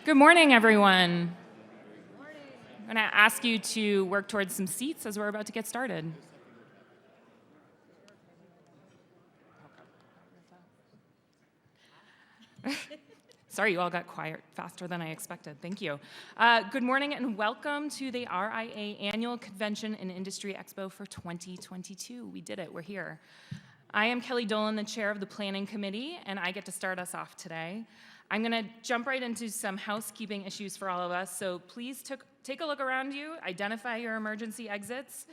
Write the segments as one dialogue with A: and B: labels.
A: Good morning, everyone. I'm going to ask you to work towards some seats as we're about to get started. Sorry, you all got quiet faster than I expected. Thank you. Good morning and welcome to the RIA Annual Convention and Industry Expo for 2022. We did it. We're here. I am Kelly Dolan, the chair of the Planning Committee, and I get to start us off today. I'm going to jump right into some housekeeping issues for all of us, so please take a look around you, identify your emergency exits.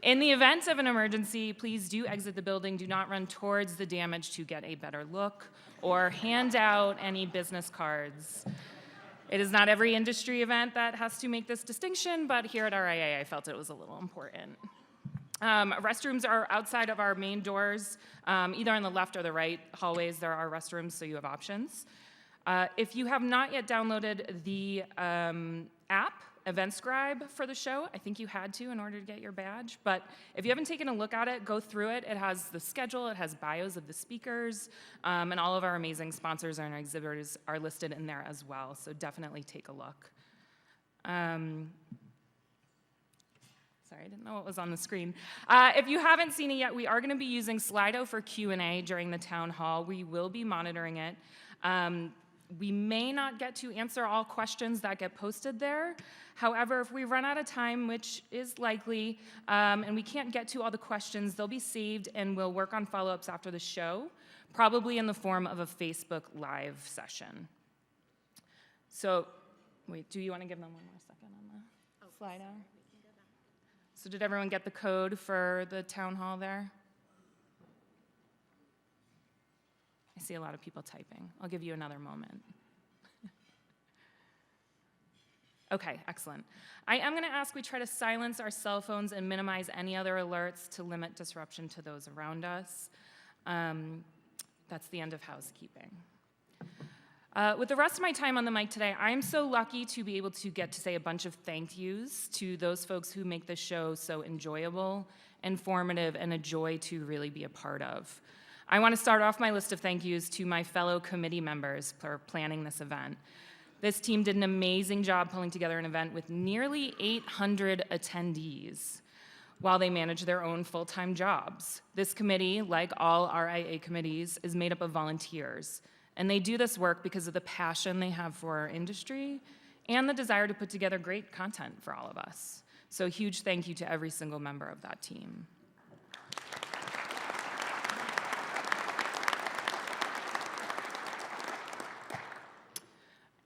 A: In the event of an emergency, please do exit the building. Do not run towards the damage to get a better look or hand out any business cards. It is not every industry event that has to make this distinction, but here at RIA, I felt it was a little important. Restrooms are outside of our main doors, either on the left or the right hallways. There are restrooms, so you have options. If you have not yet downloaded the app, EventScribe, for the show, I think you had to in order to get your badge. But if you haven't taken a look at it, go through it. It has the schedule, it has bios of the speakers, and all of our amazing sponsors and our exhibitors are listed in there as well. So definitely take a look. Sorry, I didn't know what was on the screen. If you haven't seen it yet, we are going to be using Slido for Q&A during the town hall. We will be monitoring it. We may not get to answer all questions that get posted there. However, if we run out of time, which is likely, and we can't get to all the questions, they'll be saved and we'll work on follow-ups after the show, probably in the form of a Facebook Live session. So, wait, do you want to give them one more second on the Slido? So did everyone get the code for the town hall there? I see a lot of people typing. I'll give you another moment. Okay, excellent. I am going to ask we try to silence our cell phones and minimize any other alerts to limit disruption to those around us. That's the end of housekeeping. With the rest of my time on the mic today, I'm so lucky to be able to get to say a bunch of thank yous to those folks who make this show so enjoyable, informative, and a joy to really be a part of. I want to start off my list of thank yous to my fellow committee members for planning this event. This team did an amazing job pulling together an event with nearly 800 attendees while they manage their own full-time jobs. This committee, like all RIA committees, is made up of volunteers, and they do this work because of the passion they have for our industry and the desire to put together great content for all of us. So a huge thank you to every single member of that team.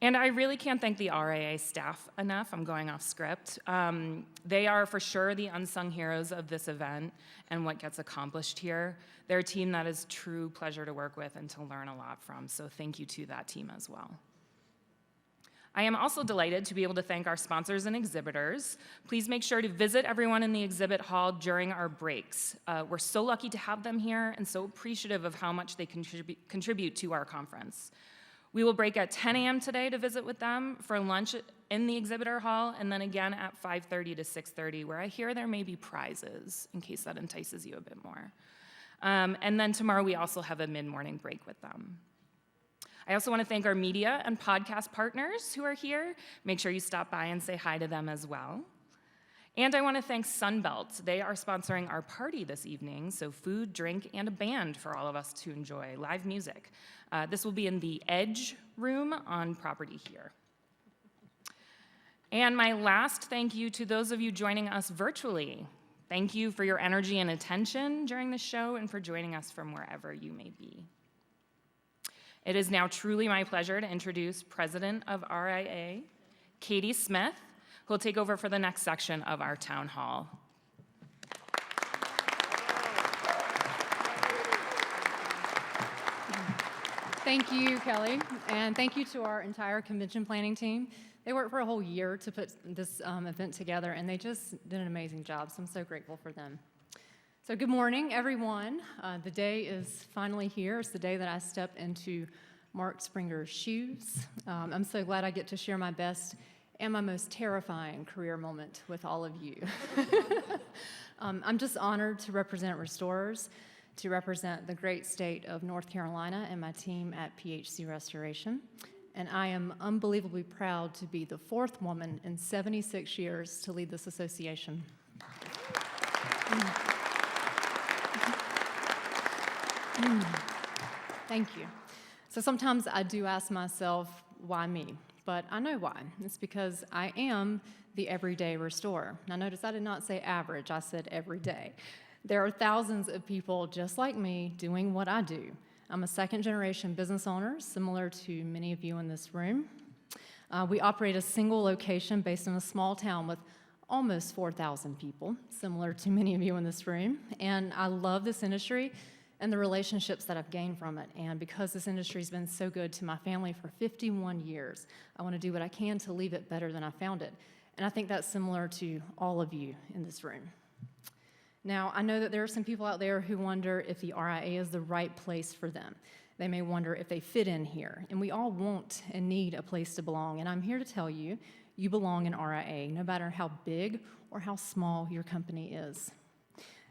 A: And I really can't thank the RIA staff enough. I'm going off script. They are for sure the unsung heroes of this event and what gets accomplished here. They're a team that is true pleasure to work with and to learn a lot from, so thank you to that team as well. I am also delighted to be able to thank our sponsors and exhibitors. Please make sure to visit everyone in the exhibit hall during our breaks. We're so lucky to have them here and so appreciative of how much they contribute to our conference. We will break at 10 a.m. today to visit with them for lunch in the exhibitor hall, and then again at 5:30 to 6:30, where I hear there may be prizes, in case that entices you a bit more. And then tomorrow we also have a mid-morning break with them. I also want to thank our media and podcast partners who are here. Make sure you stop by and say hi to them as well. And I want to thank Sunbelt. They are sponsoring our party this evening, so food, drink, and a band for all of us to enjoy, live music. This will be in the Edge room on property here. And my last thank you to those of you joining us virtually. Thank you for your energy and attention during the show and for joining us from wherever you may be. It is now truly my pleasure to introduce President of RIA, Katie Smith, who will take over for the next section of our town hall.
B: Thank you, Kelly, and thank you to our entire convention planning team. They worked for a whole year to put this event together, and they just did an amazing job, so I'm so grateful for them. So good morning, everyone. The day is finally here. It's the day that I step into Mark Springer's shoes. I'm so glad I get to share my best and my most terrifying career moment with all of you. I'm just honored to represent Restorers, to represent the great state of North Carolina and my team at PHC Restoration. and I am unbelievably proud to be the 4th woman in 76 years to lead this association. Thank you. So sometimes I do ask myself, why me? But I know why. It's because I am the everyday restorer. Now notice I did not say average, I said every day. There are thousands of people just like me doing what I do. I'm a second-generation business owner, similar to many of you in this room. We operate a single location based in a small town with almost 4,000 people, similar to many of you in this room. And I love this industry and the relationships that I've gained from it. And because this industry's been so good to my family for 51 years, I want to do what I can to leave it better than I found it. And I think that's similar to all of you in this room. Now, I know that there are some people out there who wonder if the RIA is the right place for them. They may wonder if they fit in here. And we all want and need a place to belong. And I'm here to tell you, you belong in RIA, no matter how big or how small your company is.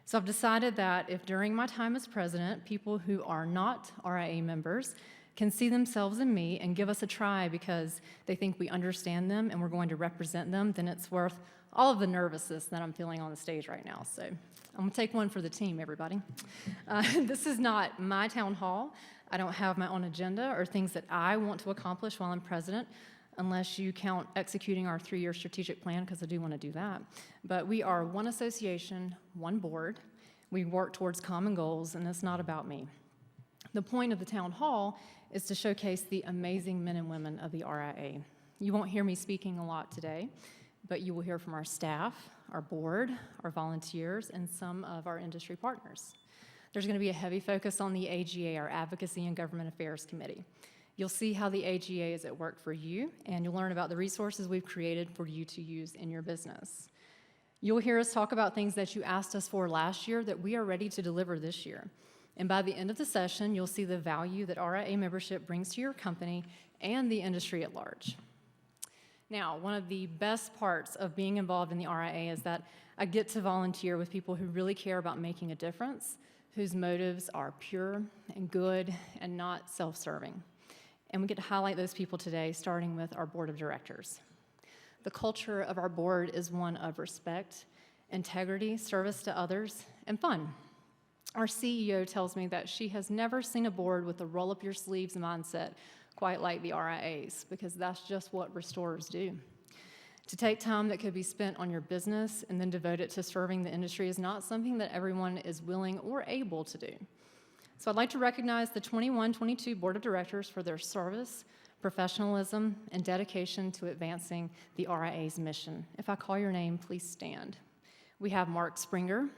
B: So I've decided that if during my time as president, people who are not RIA members can see themselves in me and give us a try because they think we understand them and we're going to represent them, then it's worth all of the nervousness that I'm feeling on the stage right now. So I'm going to take one for the team, everybody. This is not my town hall. I don't have my own agenda or things that I want to accomplish while I'm president, unless you count executing our 3-year strategic plan, because I do want to do that. But we are one association, one board. We work towards common goals, and it's not about me. The point of the town hall is to showcase the amazing men and women of the RIA. You won't hear me speaking a lot today, but you will hear from our staff, our board, our volunteers, and some of our industry partners. There's going to be a heavy focus on the AGA, our Advocacy and Government Affairs Committee. You'll see how the AGA is at work for you, and you'll learn about the resources we've created for you to use in your business. You'll hear us talk about things that you asked us for last year that we are ready to deliver this year. And by the end of the session, you'll see the value that RIA membership brings to your company and the industry at large. Now, one of the best parts of being involved in the RIA is that I get to volunteer with people who really care about making a difference, whose motives are pure and good and not self-serving. And we get to highlight those people today, starting with our board of directors. The culture of our board is one of respect, integrity, service to others, and fun. Our CEO tells me that she has never seen a board with a roll-up-your-sleeves mindset quite like the RIA's, because that's just what restorers do. To take time that could be spent on your business and then devote it to serving the industry is not something that everyone is willing or able to do. So I'd like to recognize the 21-22 Board of Directors for their service, professionalism, and dedication to advancing the RIA's mission. If I call your name, please stand. We have Mark Springer,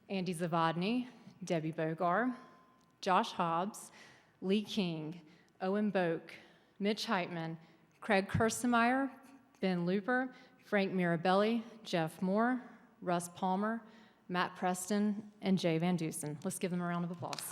B: Andy Zavadny, Debbie Bogar, Josh Hobbs, Lee King, Owen Boak, Mitch Heitman, Craig Kirstenmeyer, Ben Looper, Frank Mirabelli, Jeff Moore, Russ Palmer, Matt Preston, and Jay Van Dusen. Let's give them a round of applause.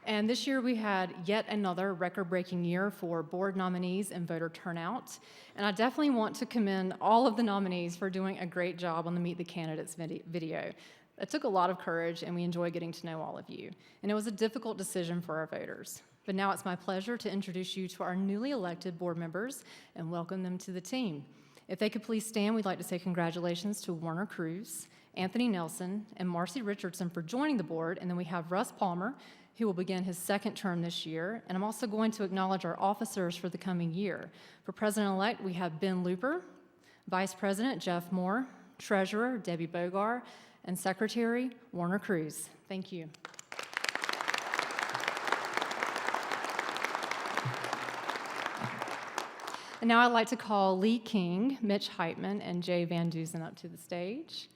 B: And this year we had yet another record-breaking year for board nominees and voter turnout. And I definitely want to commend all of the nominees for doing a great job on the Meet the Candidates video. It took a lot of courage, and we enjoy getting to know all of you. And it was a difficult decision for our voters. But now it's my pleasure to introduce you to our newly elected board members and welcome them to the team. If they could please stand, we'd like to say congratulations to Werner Cruz, Anthony Nelson, and Marcy Richardson for joining the board. And then we have Russ Palmer, who will begin his 2nd term this year. And I'm also going to acknowledge our officers for the coming year. For President-elect, we have Ben Looper, Vice President Jeff Moore, Treasurer Debbie Bogar, and Secretary Werner Cruz. Thank you. And now I'd like to call Lee King, Mitch Heitman, and Jay Van Dusen up to the stage.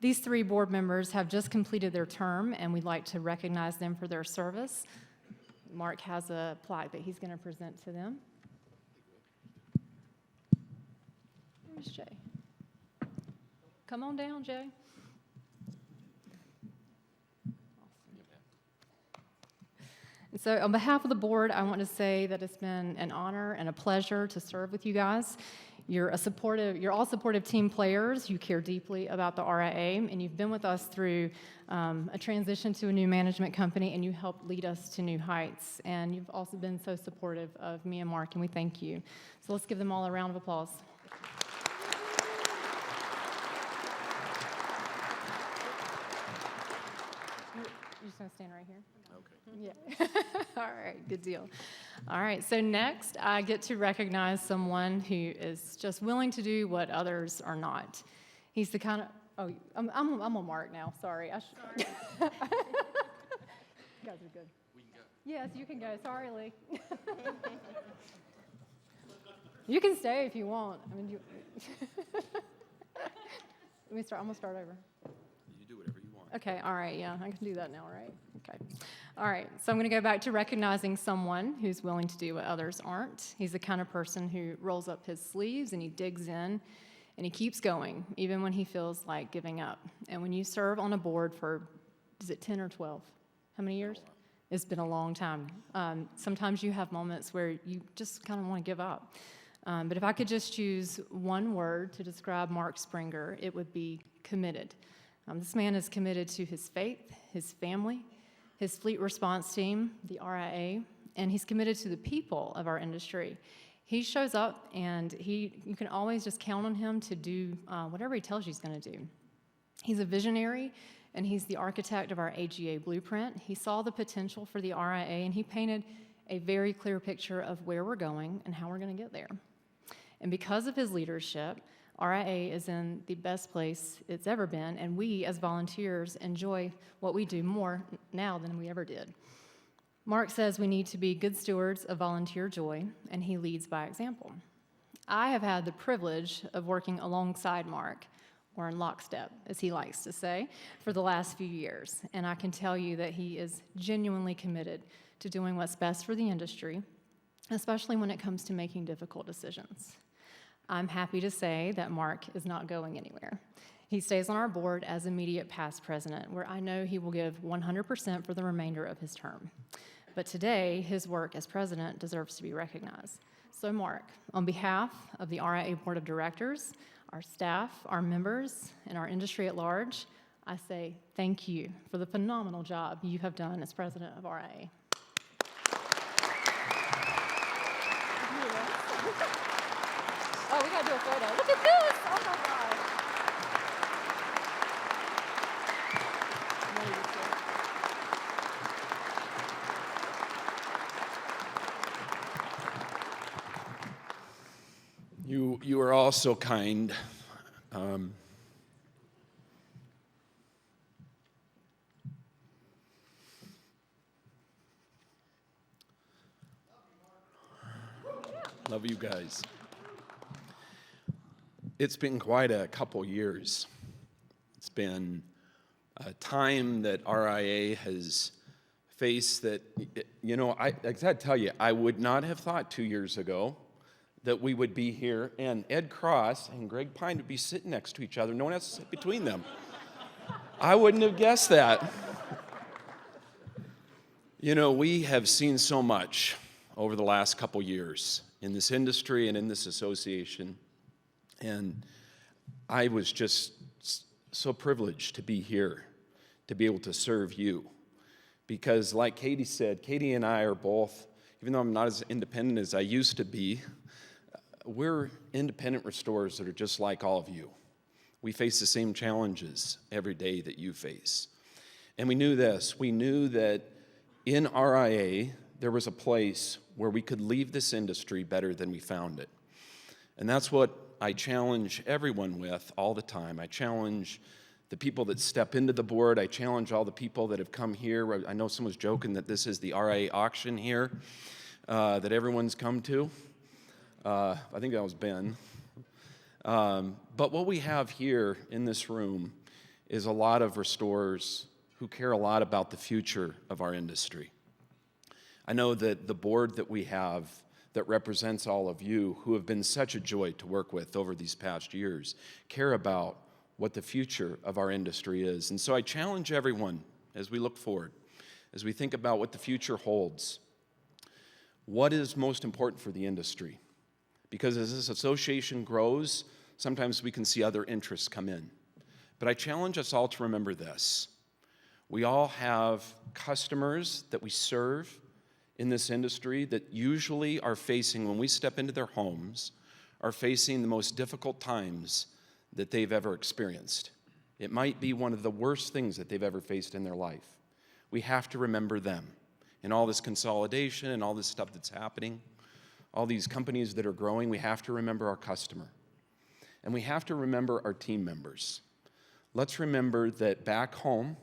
B: These 3 board members have just completed their term, and we'd like to recognize them for their service. Mark has a plaque that he's going to present to them. Where's Jay? Come on down, Jay. And so on behalf of the board, I want to say that it's been an honor and a pleasure to serve with you guys. You're all supportive team players. You care deeply about the RIA, and you've been with us through a transition to a new management company, and you helped lead us to new heights. And you've also been so supportive of me and Mark, and we thank you. So let's give them all a round of applause. You're just going to stand right here? Okay. Yeah. All right, good deal. All right, so next I get to recognize someone who is just willing to do what others are not. He's the kind of, I'm on Mark now, sorry. You guys are good. We can go. Yes, you can go. Sorry, Lee. You can stay if you want. I mean, I'm going to start over.
C: You do whatever you want.
B: Okay, all right, yeah, I can do that now, right? Okay. All right, so I'm going to go back to recognizing someone who's willing to do what others aren't. He's the kind of person who rolls up his sleeves and he digs in and he keeps going, even when he feels like giving up. And when you serve on a board for, is it 10 or 12? How many years? It's been a long time. Sometimes you have moments where you just kind of want to give up. But if I could just choose one word to describe Mark Springer, it would be committed. This man is committed to his faith, his family, his fleet response team, the RIA, and he's committed to the people of our industry. He shows up, and you can always just count on him to do whatever he tells you he's going to do. He's a visionary, and he's the architect of our AGA blueprint. He saw the potential for the RIA, and he painted a very clear picture of where we're going and how we're going to get there. And because of his leadership, RIA is in the best place it's ever been, and we as volunteers enjoy what we do more now than we ever did. Mark says we need to be good stewards of volunteer joy, and he leads by example. I have had the privilege of working alongside Mark, or in lockstep, as he likes to say, for the last few years, and I can tell you that he is genuinely committed to doing what's best for the industry, especially when it comes to making difficult decisions. I'm happy to say that Mark is not going anywhere. He stays on our board as immediate past president, where I know he will give 100% for the remainder of his term. But today, his work as president deserves to be recognized. So Mark, on behalf of the RIA Board of Directors, our staff, our members, and our industry at large, I say thank you for the phenomenal job you have done as president of RIA. Oh, we gotta do a photo. Look at this! Oh my gosh.
C: You are all so kind. Love you guys. It's been quite a couple years. It's been a time that RIA has faced that, I gotta tell you, I would not have thought 2 years ago that we would be here and Ed Cross and Greg Pine would be sitting next to each other. No one has to sit between them. I wouldn't have guessed that. We have seen so much over the last couple years in this industry and in this association. And I was just so privileged to be here, to be able to serve you. Because like Katie said, Katie and I are both, even though I'm not as independent as I used to be, we're independent restorers that are just like all of you. We face the same challenges every day that you face. And we knew this. We knew that in RIA, there was a place where we could leave this industry better than we found it. And that's what I challenge everyone with all the time. I challenge the people that step into the board. I challenge all the people that have come here. I know someone's joking that this is the RIA auction here that everyone's come to. I think that was Ben. But what we have here in this room is a lot of restorers who care a lot about the future of our industry. I know that the board that we have that represents all of you who have been such a joy to work with over these past years care about what the future of our industry is. And so I challenge everyone as we look forward, as we think about what the future holds, what is most important for the industry? because as this association grows, sometimes we can see other interests come in. But I challenge us all to remember this. We all have customers that we serve in this industry that usually are facing, when we step into their homes, are facing the most difficult times that they've ever experienced. It might be one of the worst things that they've ever faced in their life. We have to remember them. In all this consolidation and all this stuff that's happening, all these companies that are growing, we have to remember our customer. And we have to remember our team members. Let's remember that back home,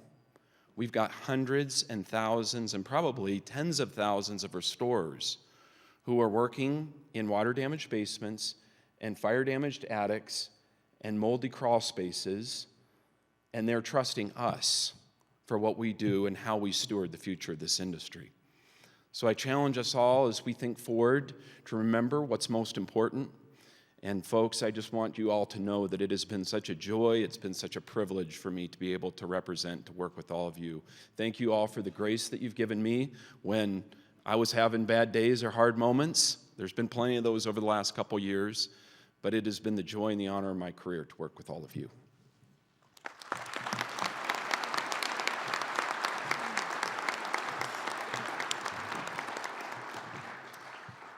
C: we've got hundreds and thousands and probably tens of thousands of restorers who are working in water-damaged basements and fire-damaged attics and moldy crawl spaces, and they're trusting us for what we do and how we steward the future of this industry. So I challenge us all as we think forward to remember what's most important. And folks, I just want you all to know that it has been such a joy, it's been such a privilege for me to be able to represent, to work with all of you. Thank you all for the grace that you've given me when I was having bad days or hard moments. There's been plenty of those over the last couple years, but it has been the joy and the honor of my career to work with all of you.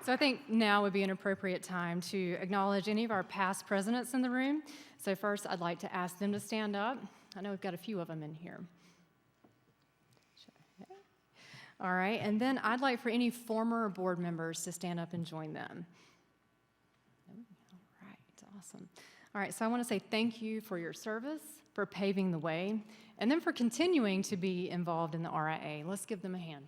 B: So I think now would be an appropriate time to acknowledge any of our past presidents in the room. So first, I'd like to ask them to stand up. I know we've got a few of them in here. Okay. All right, and then I'd like for any former board members to stand up and join them. All right, awesome. All right, so I want to say thank you for your service, for paving the way, and then for continuing to be involved in the RIA. Let's give them a hand.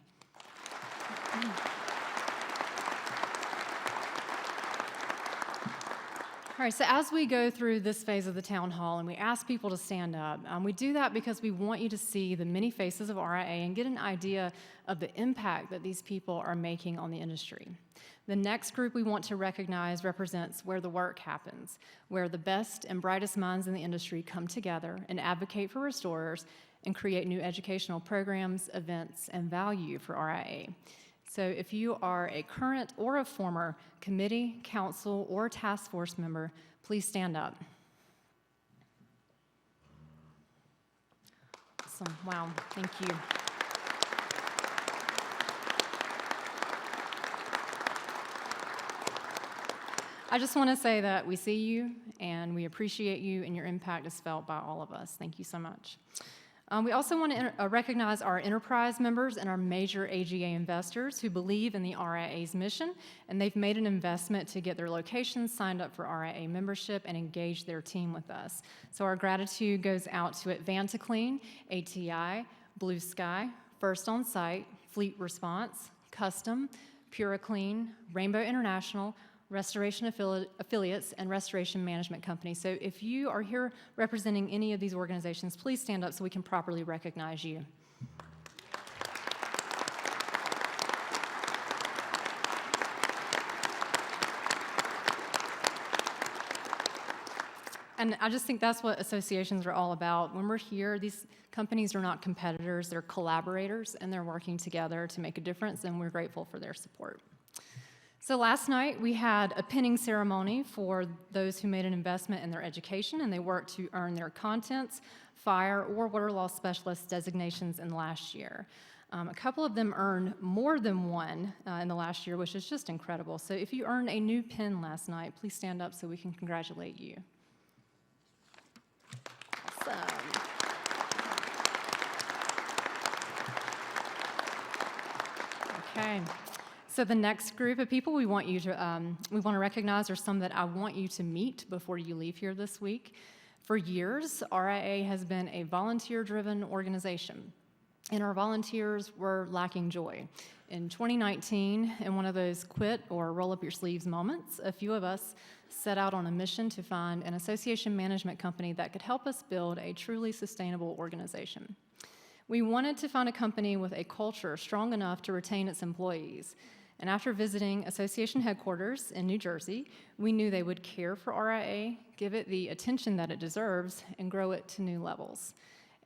B: All right, so as we go through this phase of the town hall and we ask people to stand up, we do that because we want you to see the many faces of RIA and get an idea of the impact that these people are making on the industry. The next group we want to recognize represents where the work happens, where the best and brightest minds in the industry come together and advocate for restorers and create new educational programs, events, and value for RIA. So if you are a current or a former committee, council, or task force member, please stand up. Awesome. Wow. Thank you. I just want to say that we see you and we appreciate you, and your impact is felt by all of us. Thank you so much. We also want to recognize our enterprise members and our major AGA investors who believe in the RIA's mission, and they've made an investment to get their locations signed up for RIA membership and engage their team with us. So our gratitude goes out to Advanta Clean, ATI, Blue Sky, First On Site, Fleet Response, Custom, PuraClean, Rainbow International, Restoration Affiliates, and Restoration Management Company. So if you are here representing any of these organizations, please stand up so we can properly recognize you. And I just think that's what associations are all about. When we're here, these companies are not competitors, they're collaborators, and they're working together to make a difference, and we're grateful for their support. So last night, we had a pinning ceremony for those who made an investment in their education and they worked to earn their contents, fire, or water loss specialist designations in the last year. A couple of them earned more than one in the last year, which is just incredible. So if you earned a new pin last night, please stand up so we can congratulate you. Awesome. Okay. So the next group of people we want to recognize are some that I want you to meet before you leave here this week. For years, RIA has been a volunteer-driven organization, and our volunteers were lacking joy. In 2019, in one of those quit or roll up your sleeves moments, a few of us set out on a mission to find an association management company that could help us build a truly sustainable organization. We wanted to find a company with a culture strong enough to retain its employees. And after visiting association headquarters in New Jersey, we knew they would care for RIA, give it the attention that it deserves, and grow it to new levels.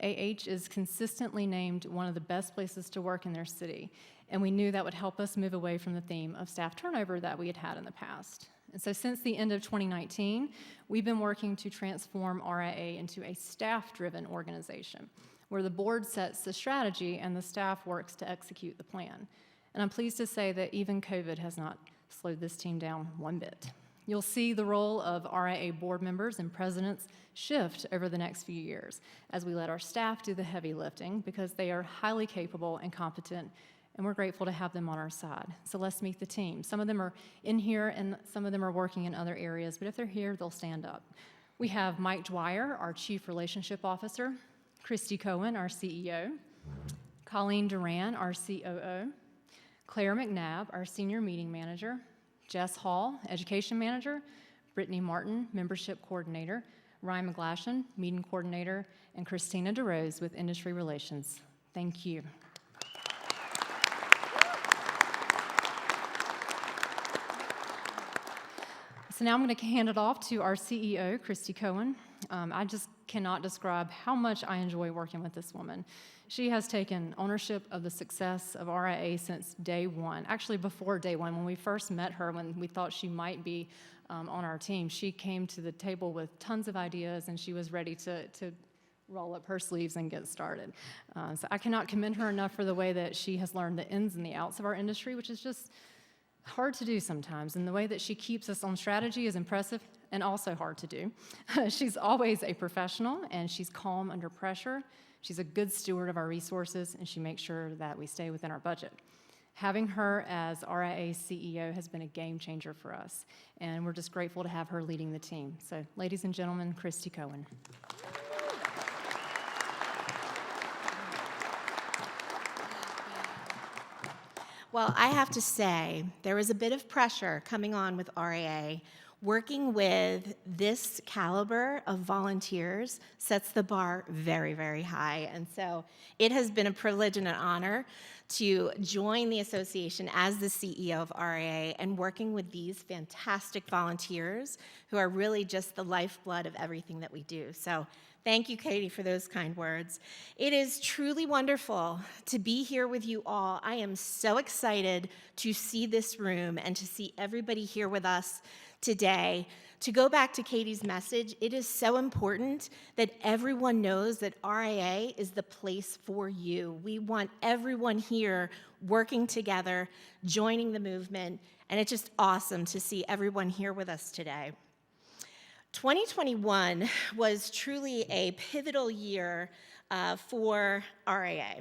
B: AH is consistently named one of the best places to work in their city, and we knew that would help us move away from the theme of staff turnover that we had had in the past. And so since the end of 2019, we've been working to transform RIA into a staff-driven organization, where the board sets the strategy and the staff works to execute the plan. And I'm pleased to say that even COVID has not slowed this team down one bit. You'll see the role of RIA board members and presidents shift over the next few years as we let our staff do the heavy lifting because they are highly capable and competent, and we're grateful to have them on our side. So let's meet the team. Some of them are in here and some of them are working in other areas, but if they're here, they'll stand up. We have Mike Dwyer, our Chief Relationship Officer, Christy Cohen, our CEO, Colleen Duran, our COO, Claire McNabb, our Senior Meeting Manager, Jess Hall, Education Manager, Brittany Martin, Membership Coordinator, Ryan McGlashan, Meeting Coordinator, and Christina DeRose with Industry Relations. Thank you. So now I'm going to hand it off to our CEO, Christy Cohen. I just cannot describe how much I enjoy working with this woman. She has taken ownership of the success of RIA since day one. Actually, before day one, when we first met her, when we thought she might be on our team, she came to the table with tons of ideas, and she was ready to roll up her sleeves and get started. So I cannot commend her enough for the way that she has learned the ins and the outs of our industry, which is just hard to do sometimes, and the way that she keeps us on strategy is impressive and also hard to do. She's always a professional, and she's calm under pressure. She's a good steward of our resources, and she makes sure that we stay within our budget. Having her as RIA CEO has been a game changer for us, and we're just grateful to have her leading the team. So, ladies and gentlemen, Christy Cohen.
D: Well, I have to say, there was a bit of pressure coming on with RIA. Working with this caliber of volunteers sets the bar very, very high. And so it has been a privilege and an honor to join the association as the CEO of RIA and working with these fantastic volunteers who are really just the lifeblood of everything that we do. So thank you, Katie, for those kind words. It is truly wonderful to be here with you all. I am so excited to see this room and to see everybody here with us today. To go back to Katie's message, it is so important that everyone knows that RIA is the place for you. We want everyone here working together, joining the movement, and it's just awesome to see everyone here with us today. 2021 was truly a pivotal year for RIA.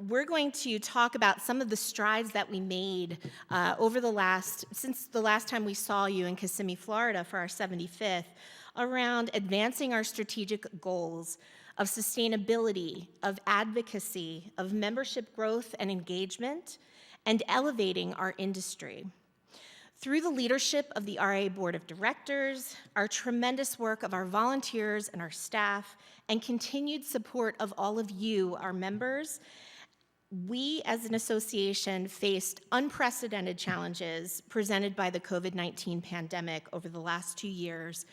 D: We're going to talk about some of the strides that we made since the last time we saw you in Kissimmee, Florida for our 75th, around advancing our strategic goals of sustainability, of advocacy, of membership growth and engagement, and elevating our industry. Through the leadership of the RIA Board of Directors, our tremendous work of our volunteers and our staff, and continued support of all of you, our members, we as an association faced unprecedented challenges presented by the COVID-19 pandemic over the last 2 years.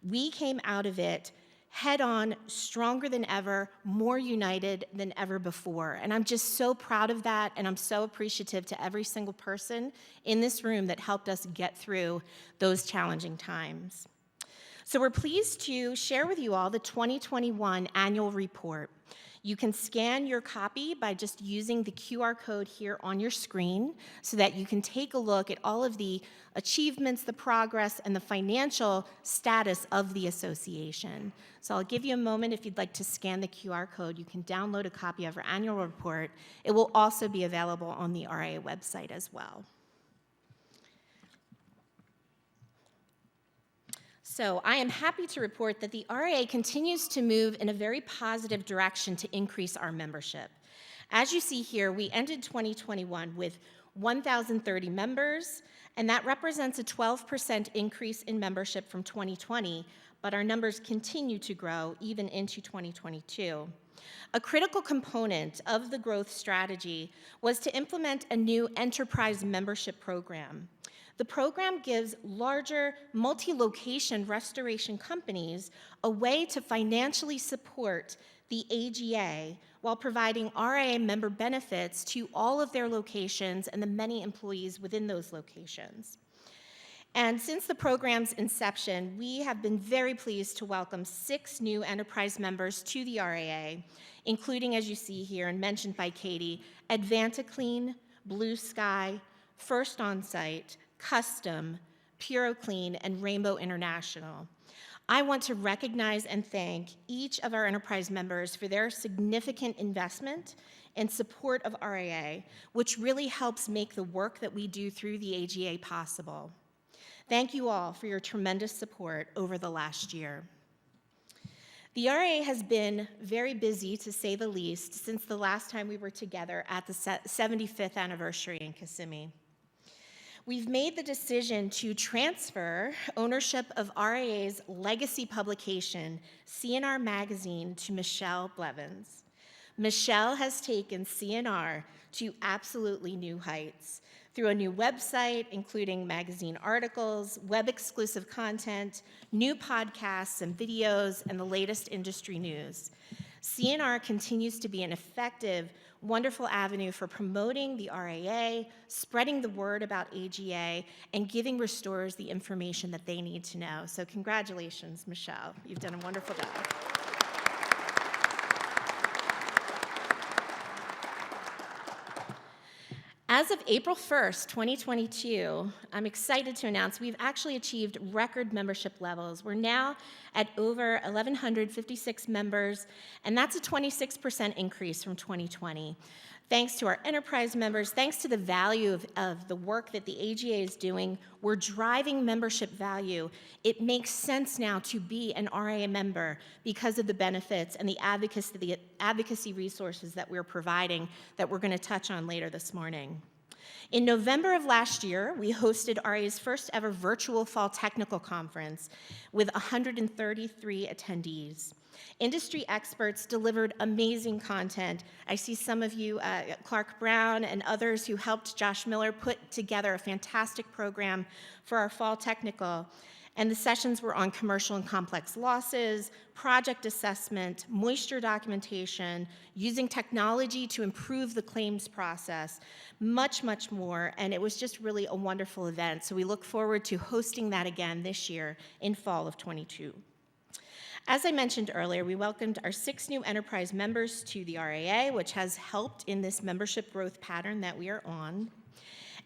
D: We came out of it head on, stronger than ever, more united than ever before. And I'm just so proud of that, and I'm so appreciative to every single person in this room that helped us get through those challenging times. So we're pleased to share with you all the 2021 annual report. You can scan your copy by just using the QR code here on your screen so that you can take a look at all of the achievements, the progress, and the financial status of the association. So I'll give you a moment if you'd like to scan the QR code. You can download a copy of our annual report. It will also be available on the RIA website as well. So I am happy to report that the RIA continues to move in a very positive direction to increase our membership. As you see here, we ended 2021 with 1,030 members, and that represents a 12% increase in membership from 2020, but our numbers continue to grow even into 2022. A critical component of the growth strategy was to implement a new enterprise membership program. The program gives larger multi-location restoration companies a way to financially support the AGA while providing RIA member benefits to all of their locations and the many employees within those locations. And since the program's inception, we have been very pleased to welcome 6 new enterprise members to the RIA, including, as you see here and mentioned by Katie, AdvantaClean, Blue Sky, First Onsite, Custom, PuroClean, and Rainbow International. I want to recognize and thank each of our enterprise members for their significant investment and support of RIA, which really helps make the work that we do through the AGA possible. Thank you all for your tremendous support over the last year. The RIA has been very busy, to say the least, since the last time we were together at the 75th anniversary in Kissimmee. We've made the decision to transfer ownership of RIA's legacy publication, CNR Magazine, to Michelle Blevins. Michelle has taken CNR to absolutely new heights through a new website, including magazine articles, web-exclusive content, new podcasts and videos, and the latest industry news. CNR continues to be an effective, wonderful avenue for promoting the RIA, spreading the word about AGA, and giving restorers the information that they need to know. So congratulations, Michelle. You've done a wonderful job. As of April 1st, 2022, I'm excited to announce we've actually achieved record membership levels. We're now at over 1,156 members, and that's a 26% increase from 2020. Thanks to our enterprise members, thanks to the value of the work that the AGA is doing, we're driving membership value. It makes sense now to be an RIA member because of the benefits and the advocacy resources that we're providing that we're going to touch on later this morning. In November of last year, we hosted RIA's first ever virtual fall technical conference with 133 attendees. Industry experts delivered amazing content. I see some of you, Clark Brown and others who helped Josh Miller put together a fantastic program for our fall technical. And the sessions were on commercial and complex losses, project assessment, moisture documentation, using technology to improve the claims process, much, much more. And it was just really a wonderful event. So we look forward to hosting that again this year in fall of '22. As I mentioned earlier, we welcomed our 6 new enterprise members to the RIA, which has helped in this membership growth pattern that we are on.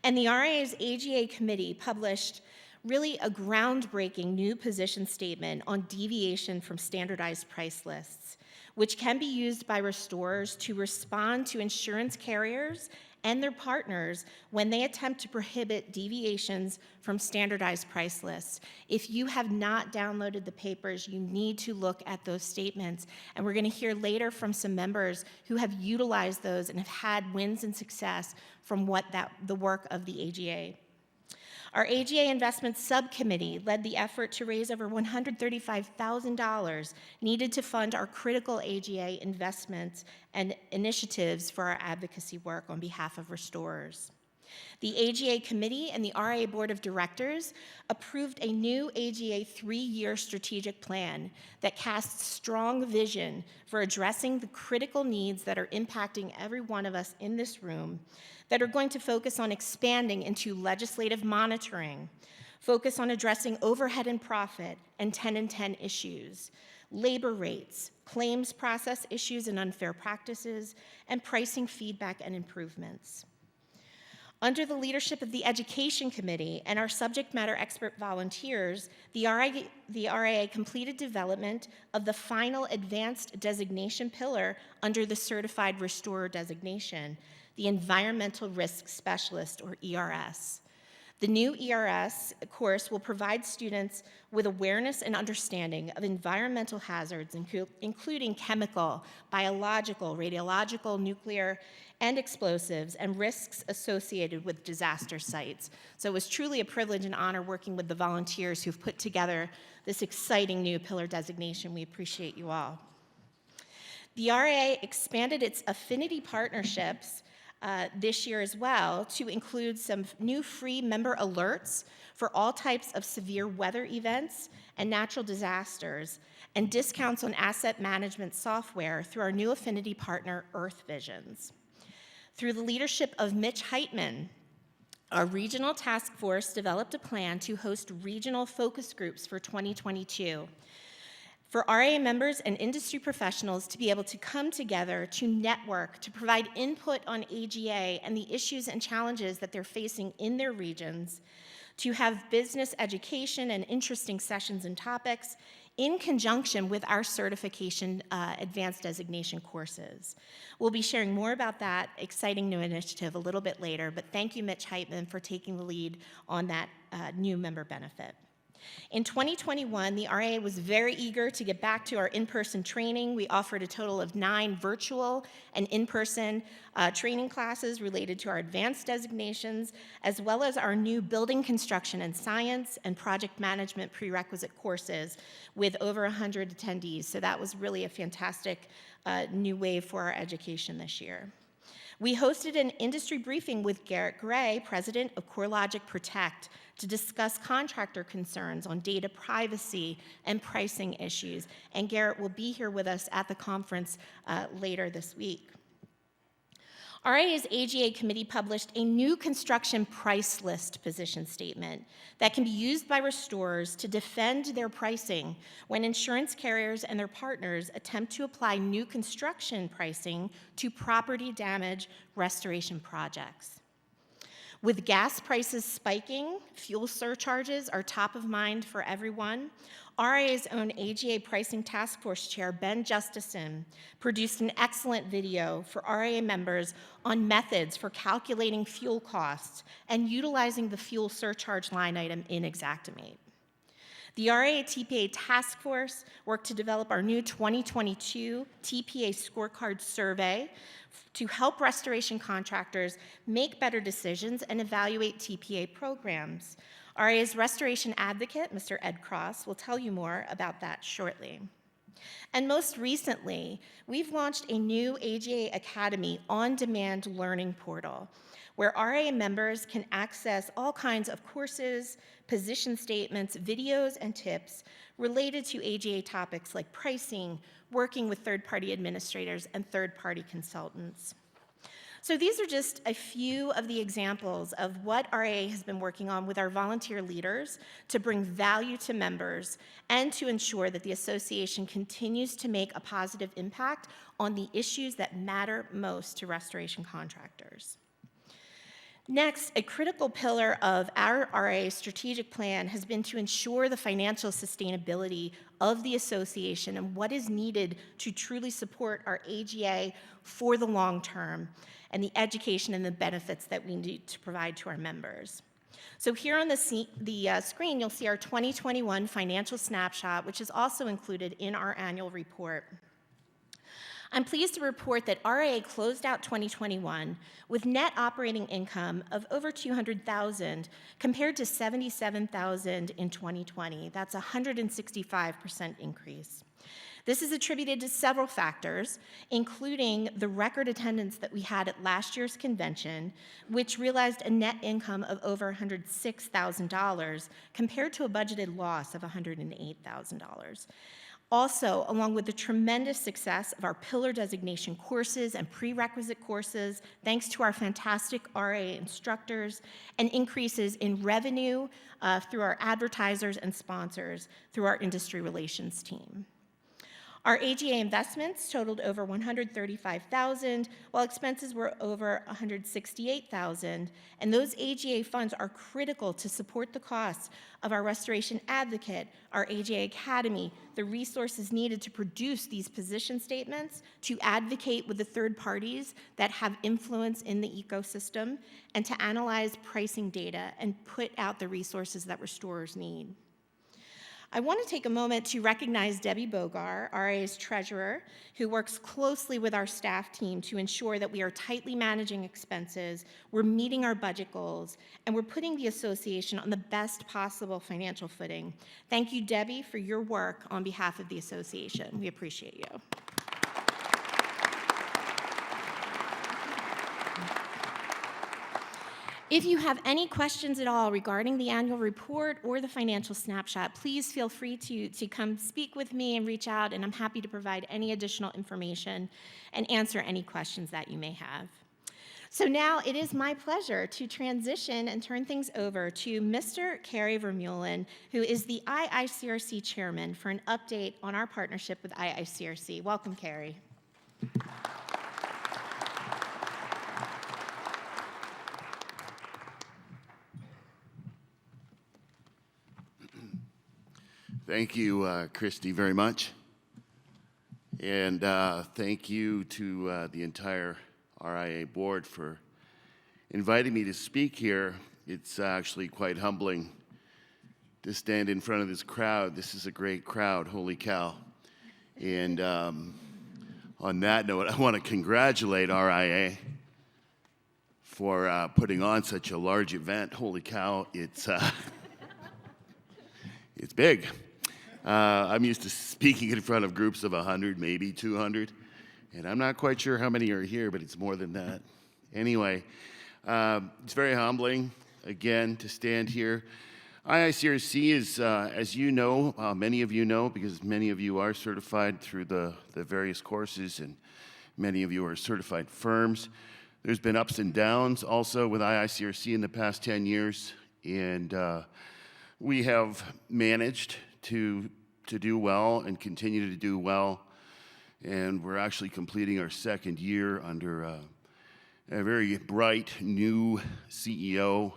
D: And the RIA's AGA committee published really a groundbreaking new position statement on deviation from standardized price lists, which can be used by restorers to respond to insurance carriers and their partners when they attempt to prohibit deviations from standardized price lists. If you have not downloaded the papers, you need to look at those statements. And we're going to hear later from some members who have utilized those and have had wins and success from the work of the AGA. Our AGA Investment Subcommittee led the effort to raise over $135,000 needed to fund our critical AGA investments and initiatives for our advocacy work on behalf of restorers. The AGA Committee and the RIA Board of Directors approved a new AGA 3-year strategic plan that casts strong vision for addressing the critical needs that are impacting every one of us in this room, that are going to focus on expanding into legislative monitoring, focus on addressing overhead and profit and 10 and 10 issues, labor rates, claims process issues and unfair practices, and pricing feedback and improvements. Under the leadership of the Education Committee and our subject matter expert volunteers, the RIA completed development of the final advanced designation pillar under the Certified Restorer designation, the Environmental Risk Specialist, or ERS. The new ERS course will provide students with awareness and understanding of environmental hazards, including chemical, biological, radiological, nuclear, and explosives, and risks associated with disaster sites. So it was truly a privilege and honor working with the volunteers who've put together this exciting new pillar designation. We appreciate you all. The RIA expanded its affinity partnerships this year as well to include some new free member alerts for all types of severe weather events and natural disasters, and discounts on asset management software through our new affinity partner, Earth Visions. Through the leadership of Mitch Heitman, Our regional task force developed a plan to host regional focus groups for 2022 for RIA members and industry professionals to be able to come together to network, to provide input on AGA and the issues and challenges that they're facing in their regions, to have business education and interesting sessions and topics in conjunction with our certification advanced designation courses. We'll be sharing more about that exciting new initiative a little bit later, but thank you, Mitch Heitman, for taking the lead on that new member benefit. In 2021, the RIA was very eager to get back to our in-person training. We offered a total of 9 virtual and in-person training classes related to our advanced designations, as well as our new building construction and science and project management prerequisite courses with over 100 attendees. So that was really a fantastic new wave for our education this year. We hosted an industry briefing with Garrett Gray, president of CoreLogic Protect, to discuss contractor concerns on data privacy and pricing issues. And Garrett will be here with us at the conference later this week. RIA's AGA committee published a new construction price list position statement that can be used by restorers to defend their pricing when insurance carriers and their partners attempt to apply new construction pricing to property damage restoration projects. With gas prices spiking, fuel surcharges are top of mind for everyone. RIA's own AGA Pricing Task Force Chair, Ben Justison, produced an excellent video for RIA members on methods for calculating fuel costs and utilizing the fuel surcharge line item in Xactimate. The RIA TPA Task Force worked to develop our new 2022 TPA Scorecard Survey to help restoration contractors make better decisions and evaluate TPA programs. RIA's restoration advocate, Mr. Ed Cross, will tell you more about that shortly. And most recently, we've launched a new AGA Academy on-demand learning portal where RIA members can access all kinds of courses, position statements, videos, and tips related to AGA topics like pricing, working with third-party administrators, and third-party consultants. So these are just a few of the examples of what RIA has been working on with our volunteer leaders to bring value to members and to ensure that the association continues to make a positive impact on the issues that matter most to restoration contractors. Next, a critical pillar of our RIA strategic plan has been to ensure the financial sustainability of the association and what is needed to truly support our AGA for the long term and the education and the benefits that we need to provide to our members. So here on the screen, you'll see our 2021 financial snapshot, which is also included in our annual report. I'm pleased to report that RIA closed out 2021 with net operating income of over $200,000 compared to $77,000 in 2020. That's a 165% increase. This is attributed to several factors, including the record attendance that we had at last year's convention, which realized a net income of over $106,000 compared to a budgeted loss of $108,000. Also, along with the tremendous success of our pillar designation courses and prerequisite courses, thanks to our fantastic RIA instructors, and increases in revenue through our advertisers and sponsors through our industry relations team. Our AGA investments totaled over $135,000, while expenses were over $168,000, and those AGA funds are critical to support the costs of our restoration advocate, our AGA Academy, the resources needed to produce these position statements, to advocate with the third parties that have influence in the ecosystem, and to analyze pricing data and put out the resources that restorers need. I want to take a moment to recognize Debbie Bogar, RIA's treasurer, who works closely with our staff team to ensure that we are tightly managing expenses, we're meeting our budget goals, and we're putting the association on the best possible financial footing. Thank you, Debbie, for your work on behalf of the association. We appreciate you. If you have any questions at all regarding the annual report or the financial snapshot, please feel free to come speak with me and reach out, and I'm happy to provide any additional information and answer any questions that you may have. So now it is my pleasure to transition and turn things over to Mr. Kerry Vermeulen, who is the IICRC chairman, for an update on our partnership with IICRC. Welcome, Kerry.
E: Thank you, Christy, very much. And thank you to the entire RIA board for inviting me to speak here. It's actually quite humbling to stand in front of this crowd. This is a great crowd, holy cow. And on that note, I want to congratulate RIA for putting on such a large event. Holy cow, it's big. I'm used to speaking in front of groups of 100, maybe 200, and I'm not quite sure how many are here, but it's more than that. Anyway, it's very humbling, again, to stand here. IICRC is, as you know, many of you know, because many of you are certified through the various courses, and many of you are certified firms. There's been ups and downs also with IICRC in the past 10 years, and we have managed to do well and continue to do well. And we're actually completing our second year under a very bright new CEO,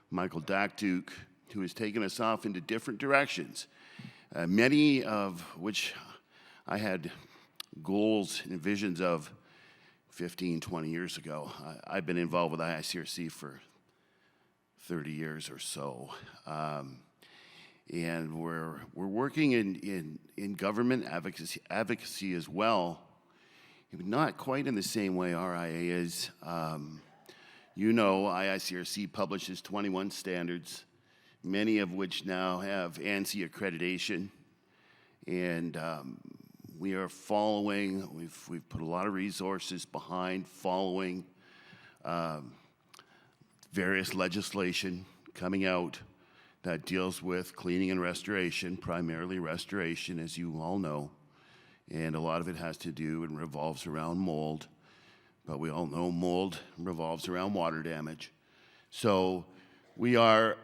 E: Michael Daktuk, who has taken us off into different directions, many of which I had goals and visions of 15, 20 years ago. I've been involved with IICRC for 30 years or so. And we're working in government advocacy as well, not quite in the same way RIA is. You know, IICRC publishes 21 standards, many of which now have ANSI accreditation, and we are following. We've put a lot of resources behind following various legislation coming out that deals with cleaning and restoration, primarily restoration, as you all know. And a lot of it has to do and revolves around mold. But we all know mold revolves around water damage. So we are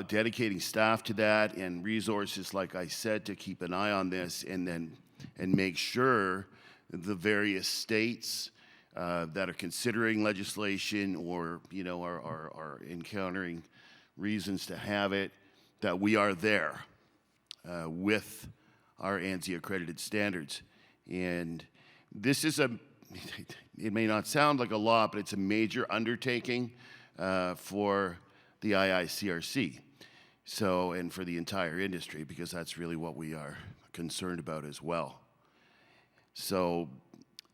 E: dedicating staff to that and resources, like I said, to keep an eye on this and make sure the various states that are considering legislation or are encountering reasons to have it, that we are there with our ANSI accredited standards. And this is it may not sound like a lot, but it's a major undertaking for the IICRC. So, and for the entire industry, because that's really what we are concerned about as well. So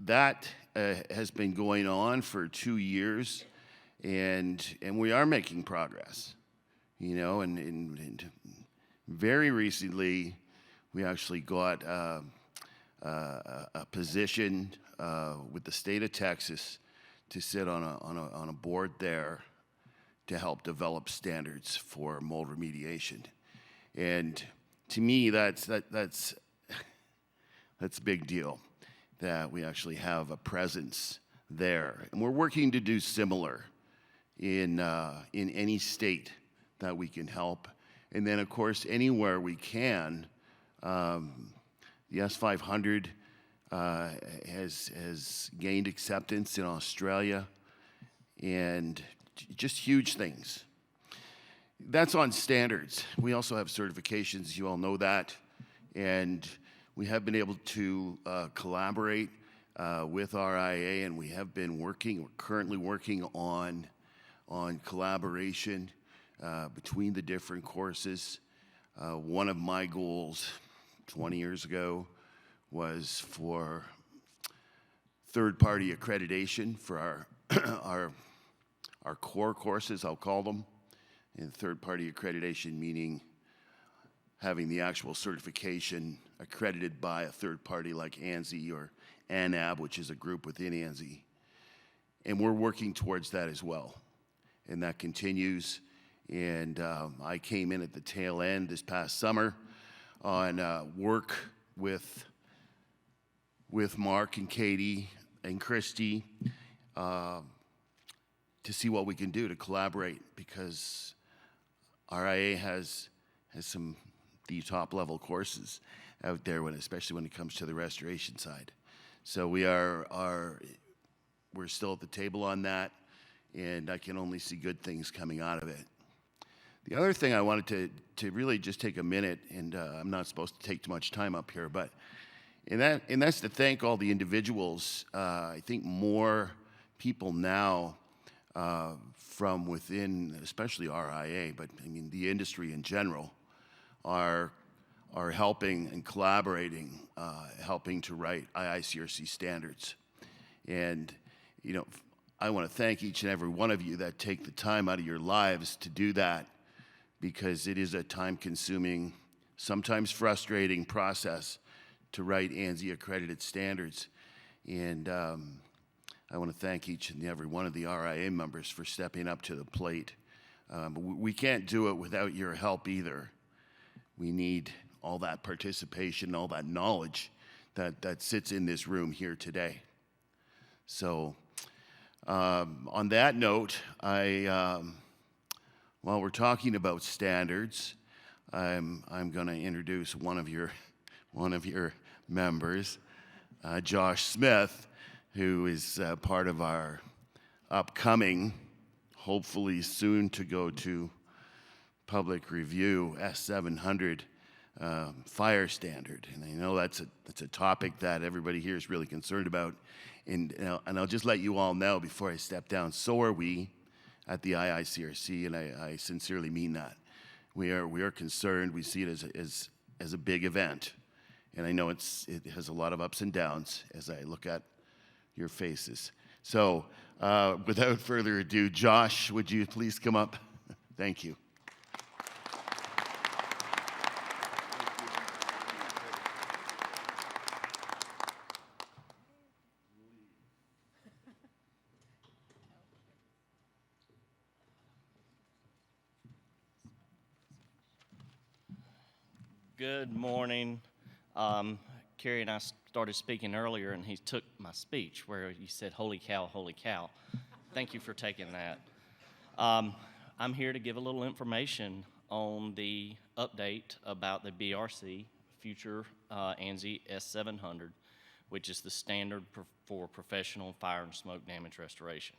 E: that has been going on for 2 years, and we are making progress. And very recently, we actually got a position with the state of Texas to sit on a board there to help develop standards for mold remediation. And to me, that's a big deal that we actually have a presence there, and we're working to do similar in any state that we can help. And then, of course, anywhere we can, the S500 has gained acceptance in Australia, and just huge things. That's on standards. We also have certifications, you all know that, and we have been able to collaborate with RIA, and we have been we're currently working on collaboration between the different courses. One of my goals 20 years ago was for third-party accreditation for our core courses, I'll call them. And third-party accreditation meaning having the actual certification accredited by a third party like ANSI or ANAB, which is a group within ANSI. And we're working towards that as well. And that continues. And I came in at the tail end this past summer on work with Mark and Katie and Christy to see what we can do to collaborate, because RIA has the top level courses out there, especially when it comes to the restoration side. So we're still at the table on that, and I can only see good things coming out of it. The other thing I wanted to really just take a minute, and I'm not supposed to take too much time up here, but that's to thank all the individuals. I think more people now from within, especially RIA, but I mean the industry in general, are helping and collaborating, helping to write IICRC standards. And, you know, I want to thank each and every one of you that take the time out of your lives to do that, because it is a time-consuming, sometimes frustrating process to write ANSI accredited standards. And I want to thank each and every one of the RIA members for stepping up to the plate. We can't do it without your help either. We need all that participation, all that knowledge that sits in this room here today. So on that note, while we're talking about standards, I'm going to introduce one of your members, Josh Smith, who is part of our upcoming, hopefully soon to go to public review, S700 fire standard. And I know that's a topic that everybody here is really concerned about. And I'll just let you all know before I step down, so are we at the IICRC, and I sincerely mean that. We are concerned. We see it as a big event. And I know it has a lot of ups and downs as I look at your faces. So without further ado, Josh, would you please come up? Thank you.
F: Good morning. Kerry and I started speaking earlier, and he took my speech where you said, "Holy cow, holy cow." Thank you for taking that. I'm here to give a little information on the update about the BRC, future ANSI S700, which is the standard for professional fire and smoke damage restoration.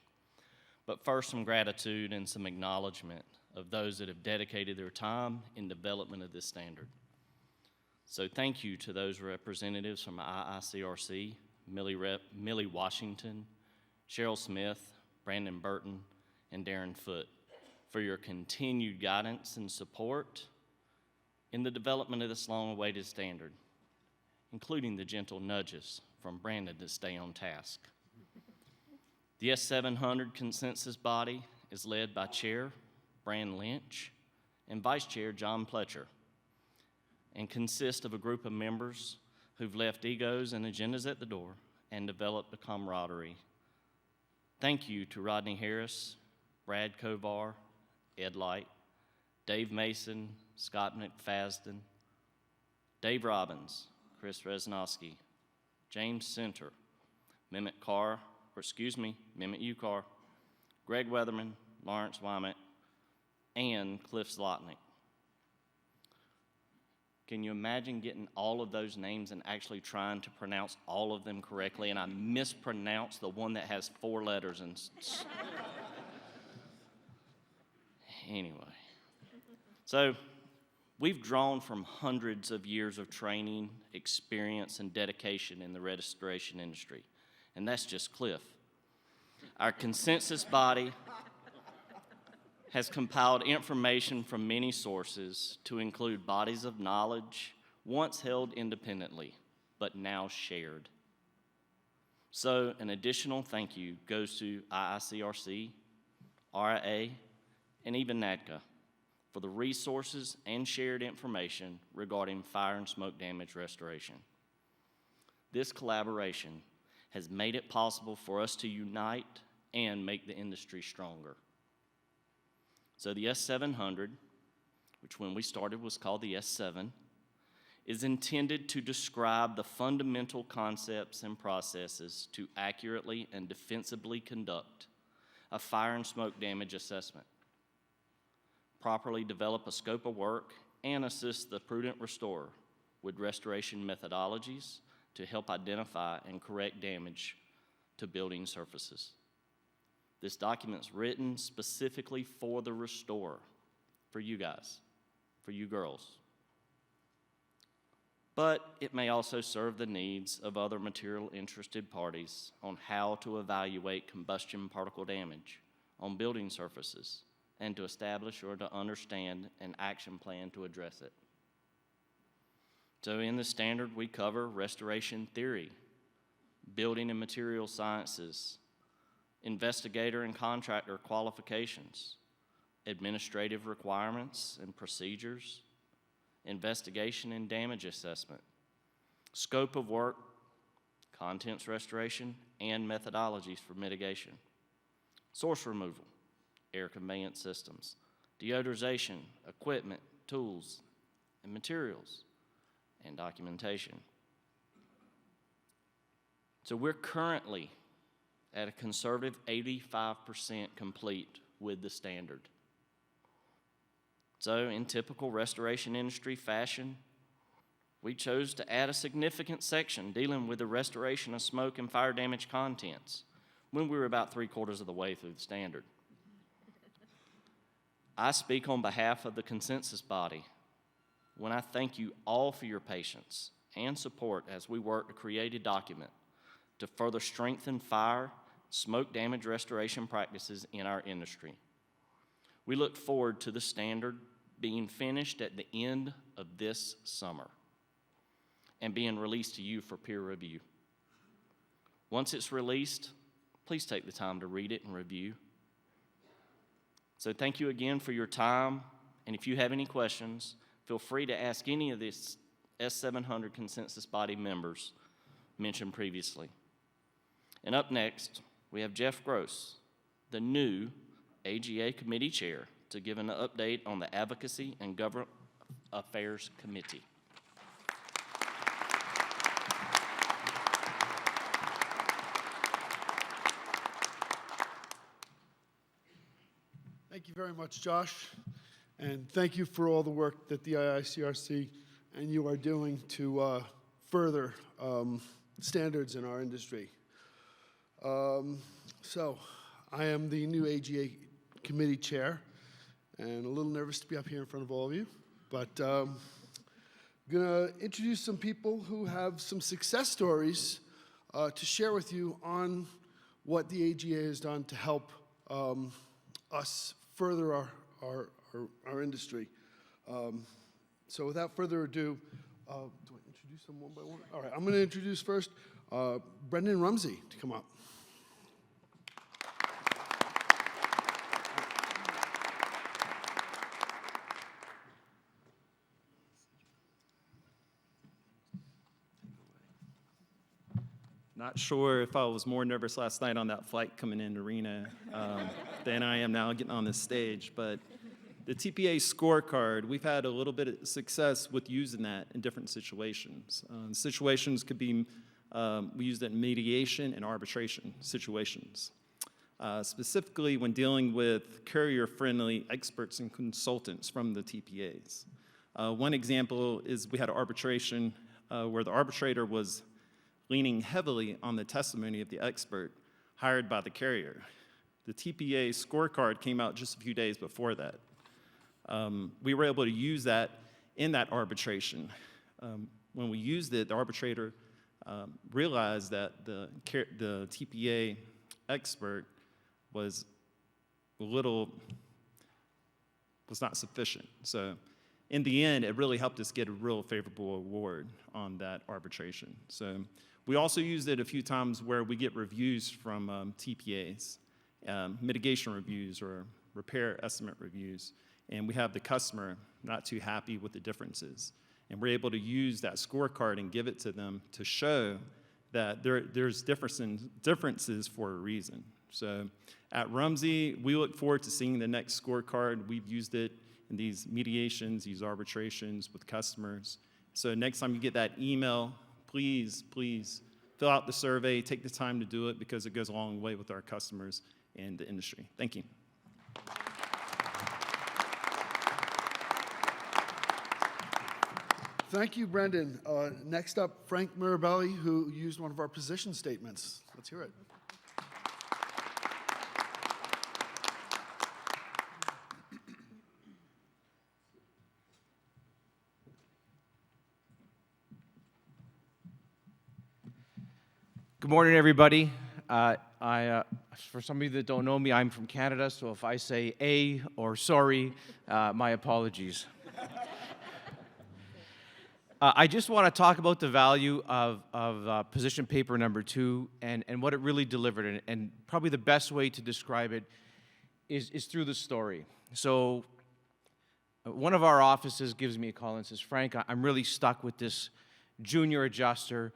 F: But first, some gratitude and some acknowledgement of those that have dedicated their time in development of this standard. So thank you to those representatives from IICRC, Millie Washington, Cheryl Smith, Brandon Burton, and Darren Foote for your continued guidance and support in the development of this long-awaited standard, including the gentle nudges from Brandon to stay on task. The S700 consensus body is led by Chair Bran Lynch and Vice Chair John Pletcher, and consists of a group of members who've left egos and agendas at the door and developed a camaraderie. Thank you to Rodney Harris, Brad Kovar, Ed Light, Dave Mason, Scott McFasden, Dave Robbins, Chris Resnowski, James Center, Mehmet Ukar, Greg Weatherman, Lawrence Wymet, and Cliff Zlotnick. Can you imagine getting all of those names and actually trying to pronounce all of them correctly? And I mispronounced the one that has 4 letters. And anyway, so we've drawn from hundreds of years of training, experience, and dedication in the restoration industry. And that's just Cliff. Our consensus body has compiled information from many sources to include bodies of knowledge once held independently, but now shared. So an additional thank you goes to IICRC, RIA, and even NADCA for the resources and shared information regarding fire and smoke damage restoration. This collaboration has made it possible for us to unite and make the industry stronger. So the S700, which when we started was called the S7, is intended to describe the fundamental concepts and processes to accurately and defensively conduct a fire and smoke damage assessment, properly develop a scope of work, and assist the prudent restorer with restoration methodologies to help identify and correct damage to building surfaces. This document's written specifically for the restorer, for you guys, for you girls. But it may also serve the needs of other material interested parties on how to evaluate combustion particle damage on building surfaces and to establish or to understand an action plan to address it. So in the standard, we cover restoration theory, building and material sciences, investigator and contractor qualifications, administrative requirements and procedures, investigation and damage assessment, scope of work, contents restoration, and methodologies for mitigation, source removal, air conveyance systems, deodorization, equipment, tools, and materials, and documentation. So we're currently at a conservative 85% complete with the standard. So in typical restoration industry fashion, we chose to add a significant section dealing with the restoration of smoke and fire damage contents when we were about 3/4 of the way through the standard. I speak on behalf of the consensus body when I thank you all for your patience and support as we work to create a document to further strengthen fire, smoke damage restoration practices in our industry. We look forward to the standard being finished at the end of this summer and being released to you for peer review. Once it's released, please take the time to read it and review. So thank you again for your time, and if you have any questions, feel free to ask any of the S700 consensus body members mentioned previously. And up next, we have Jeff Gross, the new AGA Committee Chair, to give an update on the Advocacy and Government Affairs Committee.
G: Thank you very much, Josh, and thank you for all the work that the IICRC and you are doing to further standards in our industry. So, I am the new AGA Committee Chair, and a little nervous to be up here in front of all of you, but I'm going to introduce some people who have some success stories to share with you on what the AGA has done to help us further our industry. So without further ado, do I introduce them one by one? All right, I'm going to introduce first Brendan Rumsey to come up.
H: Not sure if I was more nervous last night on that flight coming into Reno than I am now getting on this stage, but the TPA scorecard, we've had a little bit of success with using that in different situations. Situations could be, we used it in mediation and arbitration situations. Specifically when dealing with carrier-friendly experts and consultants from the TPAs. One example is we had an arbitration where the arbitrator was leaning heavily on the testimony of the expert hired by the carrier. The TPA scorecard came out just a few days before that. We were able to use that in that arbitration. When we used it, the arbitrator realized that the TPA expert was not sufficient. So in the end, it really helped us get a real favorable award on that arbitration. So we also used it a few times where we get reviews from TPAs, mitigation reviews or repair estimate reviews, and we have the customer not too happy with the differences. And we're able to use that scorecard and give it to them to show that there's differences for a reason. So at Rumsey, we look forward to seeing the next scorecard. We've used it in these mediations, these arbitrations with customers. So next time you get that email, please fill out the survey, take the time to do it because it goes a long way with our customers and the industry. Thank you.
G: Thank you, Brendan. Next up, Frank Mirabelli, who used one of our position statements. Let's hear it.
I: Good morning, everybody. For some of you that don't know me, I'm from Canada, so if I say A or sorry, my apologies. I just want to talk about the value of position paper number 2 and what it really delivered. And probably the best way to describe it is through the story. So one of our offices gives me a call and says, Frank, I'm really stuck with this junior adjuster.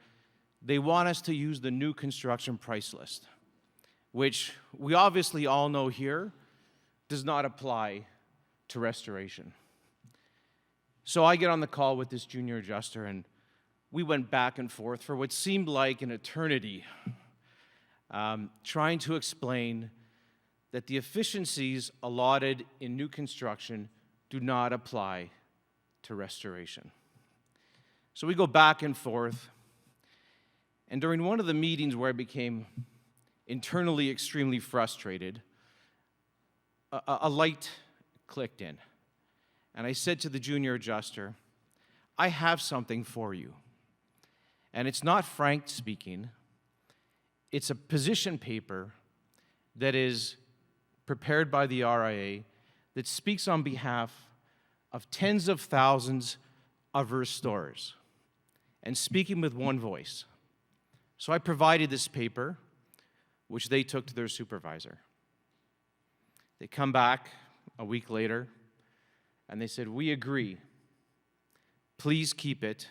I: They want us to use the new construction price list, which we obviously all know here does not apply to restoration. So I get on the call with this junior adjuster, and we went back and forth for what seemed like an eternity, trying to explain that the efficiencies allotted in new construction do not apply to restoration. So we go back and forth, and during one of the meetings where I became internally extremely frustrated, a light clicked in. And I said to the junior adjuster, I have something for you. And it's not Frank speaking. It's a position paper that is prepared by the RIA that speaks on behalf of tens of thousands of restorers and speaking with one voice. So I provided this paper, which they took to their supervisor. They come back a week later, and they said, we agree. Please keep it.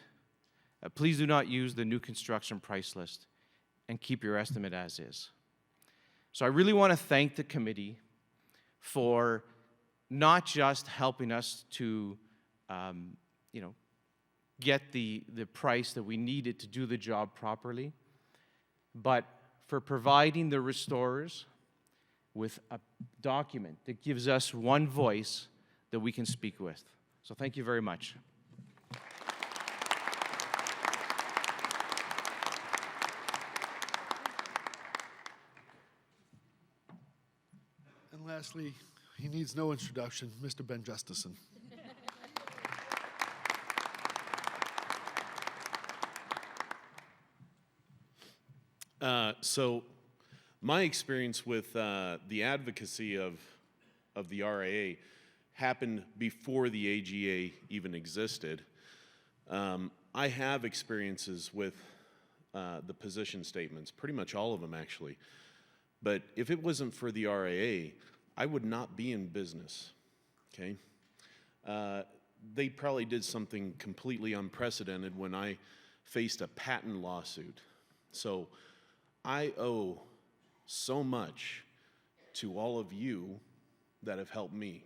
I: Please do not use the new construction price list, and keep your estimate as is. So I really want to thank the committee for not just helping us to get the price that we needed to do the job properly, but for providing the restorers with a document that gives us one voice that we can speak with. So thank you very much.
G: And lastly, he needs no introduction, Mr. Ben Justison.
C: So my experience with the advocacy of the RIA happened before the AGA even existed. I have experiences with the position statements, pretty much all of them actually. But if it wasn't for the RIA, I would not be in business, okay? They probably did something completely unprecedented when I faced a patent lawsuit. So I owe so much to all of you that have helped me.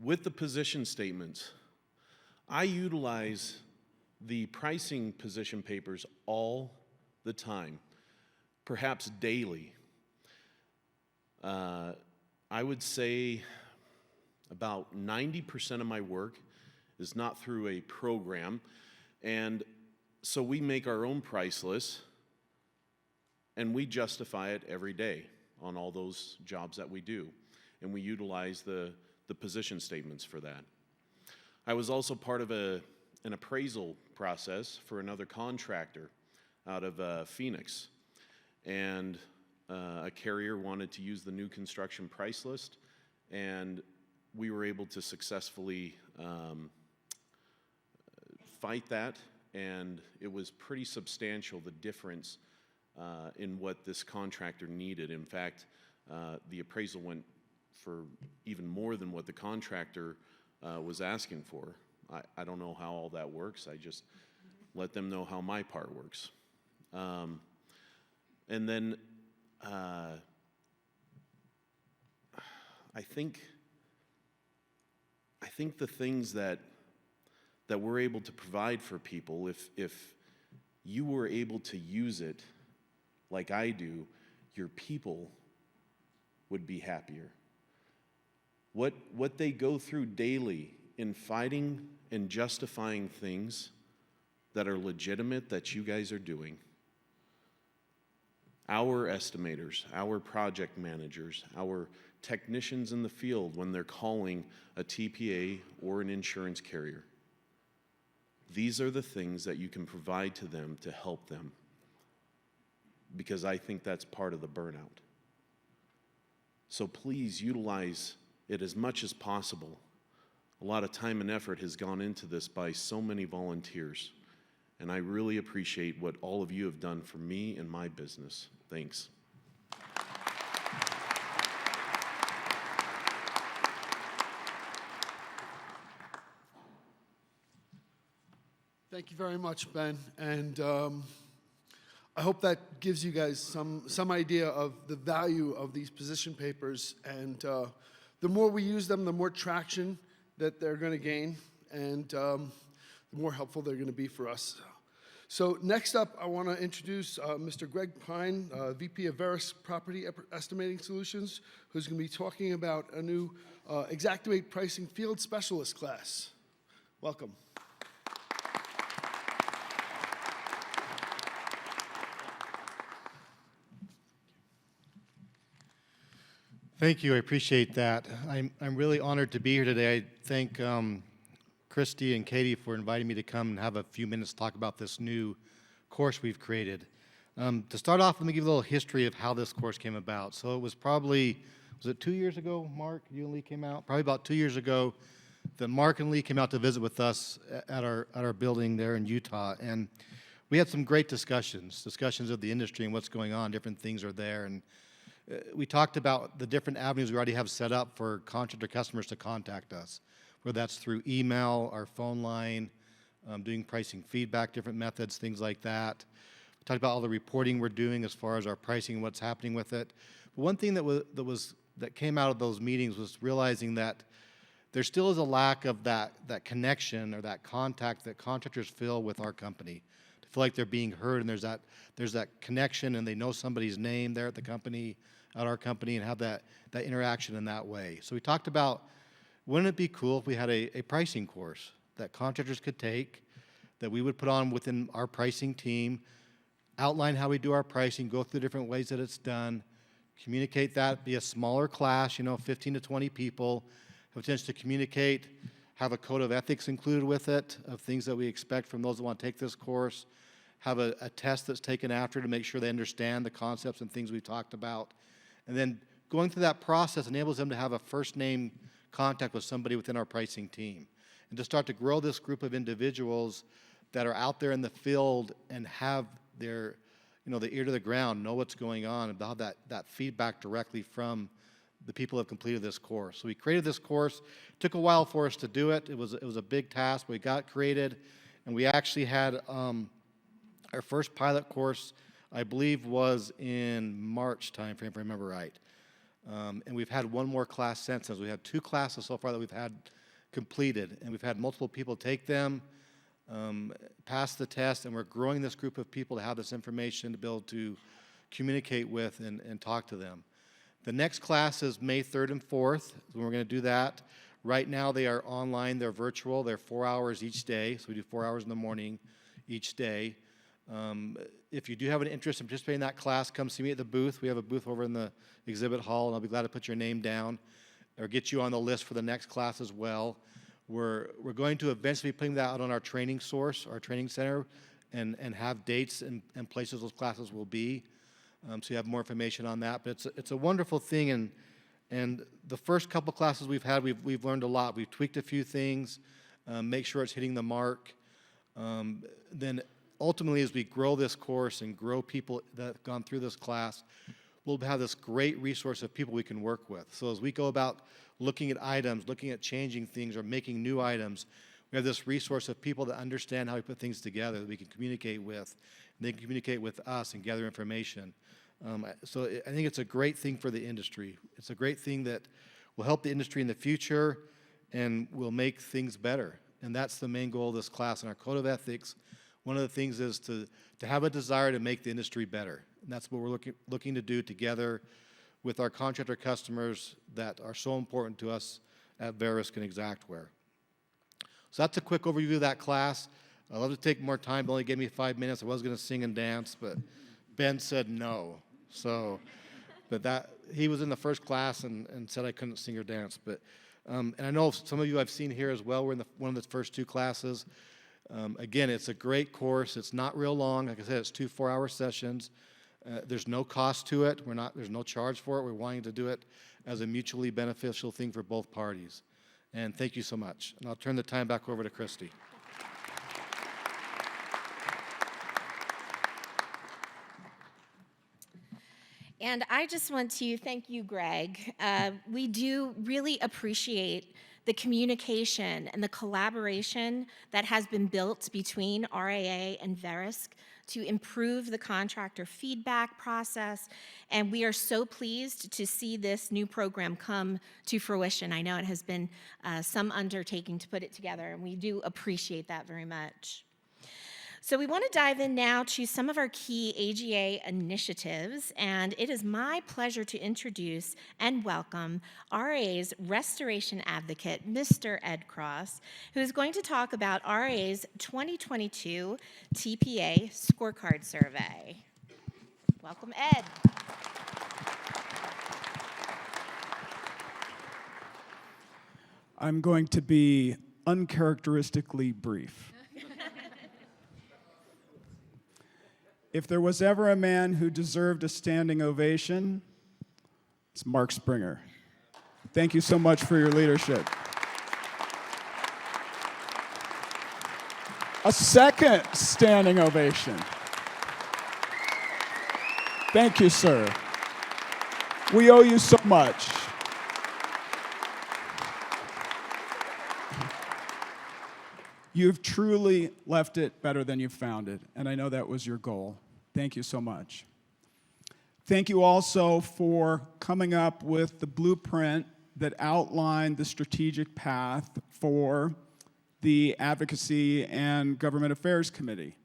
C: With the position statements, I utilize the pricing position papers all the time, perhaps daily. I would say about 90% of my work is not through a program, and so we make our own price list, and we justify it every day on all those jobs that we do, and we utilize the position statements for that. I was also part of an appraisal process for another contractor out of Phoenix, and a carrier wanted to use the new construction price list, and we were able to successfully fight that, and it was pretty substantial, the difference in what this contractor needed. In fact, the appraisal went for even more than what the contractor was asking for. I don't know how all that works. I just let them know how my part works. And then I think the things that that we're able to provide for people, if you were able to use it like I do, your people would be happier. What they go through daily in fighting and justifying things that are legitimate that you guys are doing. Our estimators, our project managers, our technicians in the field when they're calling a TPA or an insurance carrier. These are the things that you can provide to them to help them, because I think that's part of the burnout. So please utilize it as much as possible. A lot of time and effort has gone into this by so many volunteers, and I really appreciate what all of you have done for me and my business. Thanks.
G: Thank you very much, Ben. And I hope that gives you guys some idea of the value of these position papers. And the more we use them, the more traction that they're going to gain, and the more helpful they're going to be for us. So next up, I want to introduce Mr. Greg Pine, VP of Veris Property Estimating Solutions, who's going to be talking about a new Exactwate Pricing Field Specialist class. Welcome.
J: Thank you. I appreciate that. I'm really honored to be here today. I thank Christy and Katie for inviting me to come and have a few minutes to talk about this new course we've created. To start off, let me give you a little history of how this course came about. So it was probably, was it 2 years ago, Mark, you and Lee came out? Probably about 2 years ago that Mark and Lee came out to visit with us at our building there in Utah. And we had some great discussions of the industry and what's going on, different things are there. And we talked about the different avenues we already have set up for contractor customers to contact us, whether that's through email, our phone line, doing pricing feedback, different methods, things like that. We talked about all the reporting we're doing as far as our pricing and what's happening with it. But one thing that came out of those meetings was realizing that there still is a lack of that connection or that contact that contractors feel with our company, to feel like they're being heard, and there's that connection, and they know somebody's name there at the company, at our company, and have that interaction in that way. So we talked about, wouldn't it be cool if we had a pricing course that contractors could take, that we would put on within our pricing team, outline how we do our pricing, go through different ways that it's done, communicate that, be a smaller class, 15 to 20 people, have a chance to communicate, have a code of ethics included with it, of things that we expect from those that want to take this course, have a test that's taken after to make sure they understand the concepts and things we've talked about. And then going through that process enables them to have a first name contact with somebody within our pricing team, and to start to grow this group of individuals that are out there in the field and have their, the ear to the ground, know what's going on, and have that feedback directly from the people who have completed this course. So we created this course. It took a while for us to do it. It was a big task. We got created, and we actually had our first pilot course, I believe, was in March timeframe, if I remember right. And we've had one more class since. We had 2 classes so far that we've had completed, and we've had multiple people take them, pass the test, and we're growing this group of people to have this information to be able to communicate with and talk to them. The next class is May 3rd and 4th, when we're going to do that. Right now they are online, they're virtual, they're 4 hours each day, so we do 4 hours in the morning each day. If you do have an interest in participating in that class, come see me at the booth. We have a booth over in the exhibit hall, and I'll be glad to put your name down or get you on the list for the next class as well. We're going to eventually be putting that out on our training source, our training center, and have dates and places those classes will be. So you have more information on that. But it's a wonderful thing, and the first couple classes we've had, we've learned a lot. We've tweaked a few things, make sure it's hitting the mark. Then ultimately, as we grow this course and grow people that have gone through this class, we'll have this great resource of people we can work with. So as we go about looking at items, looking at changing things or making new items, we have this resource of people that understand how we put things together that we can communicate with. And they can communicate with us and gather information. So I think it's a great thing for the industry. It's a great thing that will help the industry in the future and will make things better. and that's the main goal of this class. In our code of ethics, one of the things is to have a desire to make the industry better. And that's what we're looking to do together with our contractor customers that are so important to us at Verisk and Exactware. So that's a quick overview of that class. I'd love to take more time, but only gave me 5 minutes. I was going to sing and dance, but Ben said no. So, but he was in the first class and said I couldn't sing or dance. But and I know some of you I've seen here as well. We're in one of the first 2 classes. Again, it's a great course. It's not real long. Like I said, it's 2 4-hour sessions. There's no cost to it. There's no charge for it. We're wanting to do it as a mutually beneficial thing for both parties. And thank you so much. And I'll turn the time back over to Christy.
D: And I just want to thank you, Greg. We do really appreciate the communication and the collaboration that has been built between RIA and Verisk to improve the contractor feedback process. And we are so pleased to see this new program come to fruition. I know it has been some undertaking to put it together, and we do appreciate that very much. So we want to dive in now to some of our key AGA initiatives, and it is my pleasure to introduce and welcome RIA's restoration advocate, Mr. Ed Cross, who is going to talk about RIA's 2022 TPA scorecard survey. Welcome, Ed.
K: I'm going to be uncharacteristically brief. If there was ever a man who deserved a standing ovation, it's Mark Springer. Thank you so much for your leadership. A second standing ovation. Thank you, sir. We owe you so much. You've truly left it better than you found it, and I know that was your goal. Thank you so much. Thank you also for coming up with the blueprint that outlined the strategic path for the Advocacy and Government Affairs Committee.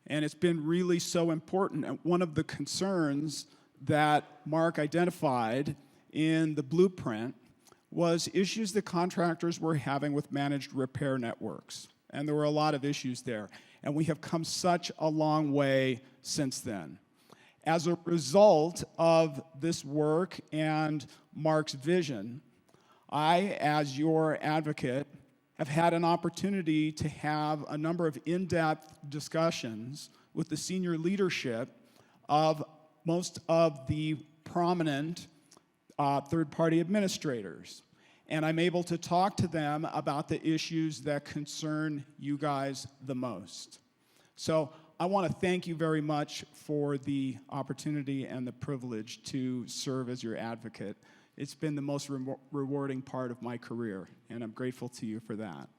K: And it's been really so important. And one of the concerns that Mark identified in the blueprint was issues that contractors were having with managed repair networks. And there were a lot of issues there. And we have come such a long way since then. As a result of this work and Mark's vision, I, as your advocate, have had an opportunity to have a number of in-depth discussions with the senior leadership of most of the prominent third-party administrators. And I'm able to talk to them about the issues that concern you guys the most. So I want to thank you very much for the opportunity and the privilege to serve as your advocate. It's been the most rewarding part of my career, and I'm grateful to you for that.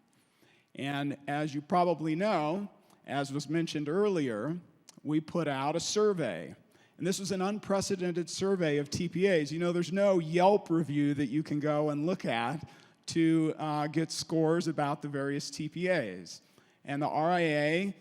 K: And as you probably know, as was mentioned earlier, we put out a survey. And this was an unprecedented survey of TPAs. You know, there's no Yelp review that you can go and look at to get scores about the various TPAs. And the RIA,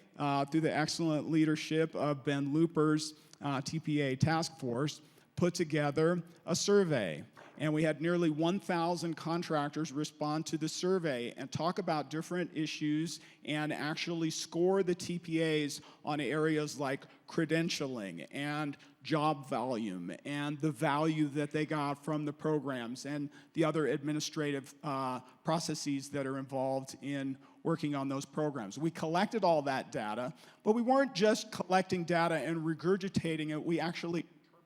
K: through the excellent leadership of Ben Looper's TPA task force, put together a survey. And we had nearly 1,000 contractors respond to the survey and talk about different issues and actually score the TPAs on areas like credentialing and job volume and the value that they got from the programs and the other administrative processes that are involved in working on those programs. We collected all that data, but we weren't just collecting data and regurgitating it. We actually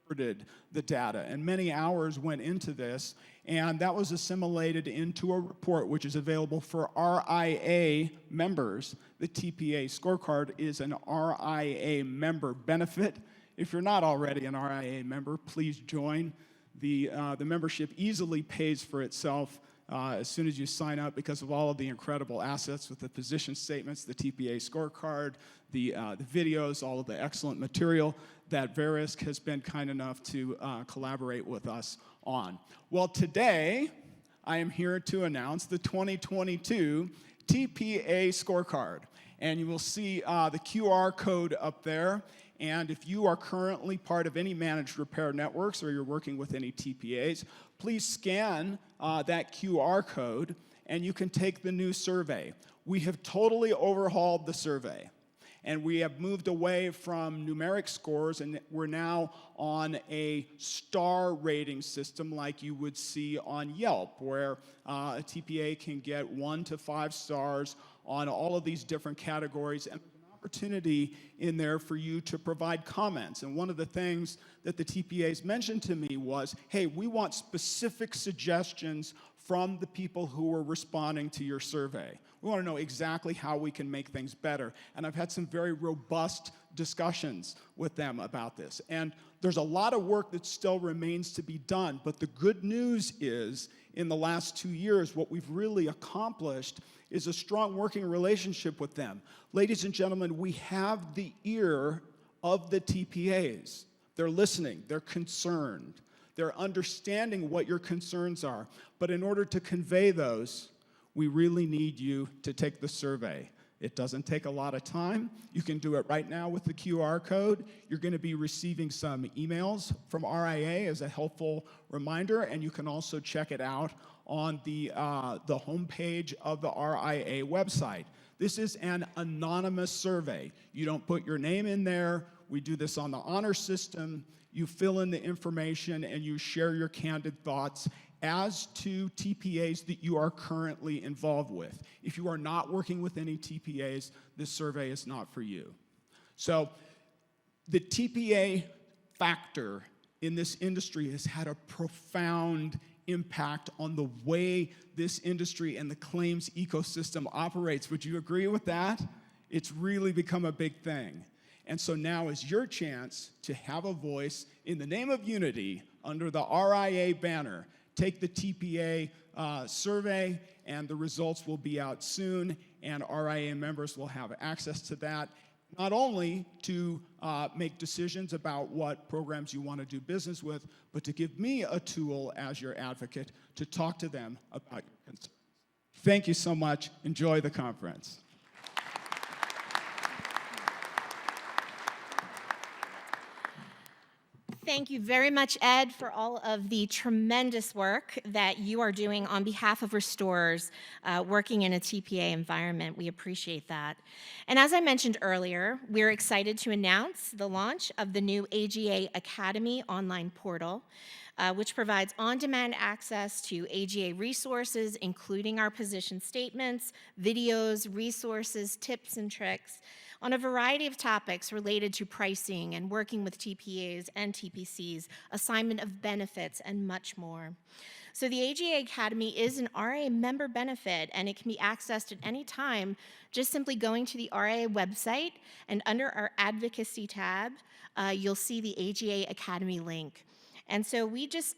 K: interpreted the data, and many hours went into this, and that was assimilated into a report which is available for RIA members. The TPA scorecard is an RIA member benefit. If you're not already an RIA member, please join. The membership easily pays for itself as soon as you sign up because of all of the incredible assets with the position statements, the TPA scorecard, the videos, all of the excellent material that Verisk has been kind enough to collaborate with us on. Well, today, I am here to announce the 2022 TPA scorecard. And you will see the QR code up there. And if you are currently part of any managed repair networks or you're working with any TPAs, please scan that QR code and you can take the new survey. We have totally overhauled the survey. And we have moved away from numeric scores, and we're now on a star rating system like you would see on Yelp, where a TPA can get 1 to 5 stars on all of these different categories. And there's an opportunity in there for you to provide comments. And one of the things that the TPAs mentioned to me was, hey, we want specific suggestions from the people who are responding to your survey. We want to know exactly how we can make things better. And I've had some very robust discussions with them about this. And there's a lot of work that still remains to be done. But the good news is, in the last 2 years, what we've really accomplished is a strong working relationship with them. Ladies and gentlemen, we have the ear of the TPAs. They're listening. They're concerned. They're understanding what your concerns are. But in order to convey those, we really need you to take the survey. It doesn't take a lot of time. You can do it right now with the QR code. You're going to be receiving some emails from RIA as a helpful reminder, and you can also check it out on the homepage of the RIA website. This is an anonymous survey. You don't put your name in there. We do this on the honor system. You fill in the information and you share your candid thoughts as to TPAs that you are currently involved with. If you are not working with any TPAs, this survey is not for you. So the TPA factor in this industry has had a profound impact on the way this industry and the claims ecosystem operates. Would you agree with that? It's really become a big thing. And so now is your chance to have a voice in the name of unity under the RIA banner. Take the TPA survey, and the results will be out soon, and RIA members will have access to that, not only to make decisions about what programs you want to do business with, but to give me a tool as your advocate to talk to them about your concerns. Thank you so much. Enjoy the conference.
D: Thank you very much, Ed, for all of the tremendous work that you are doing on behalf of restorers working in a TPA environment. We appreciate that. And as I mentioned earlier, we're excited to announce the launch of the new AGA Academy online portal, which provides on-demand access to AGA resources, including our position statements, videos, resources, tips, and tricks, on a variety of topics related to pricing and working with TPAs and TPCs, assignment of benefits, and much more. So the AGA Academy is an RIA member benefit, and it can be accessed at any time, just simply going to the RIA website, and under our Advocacy tab, you'll see the AGA Academy link. And so we just,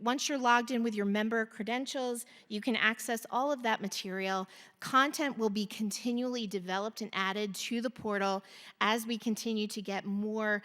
D: once you're logged in with your member credentials, you can access all of that material. Content will be continually developed and added to the portal as we continue to get more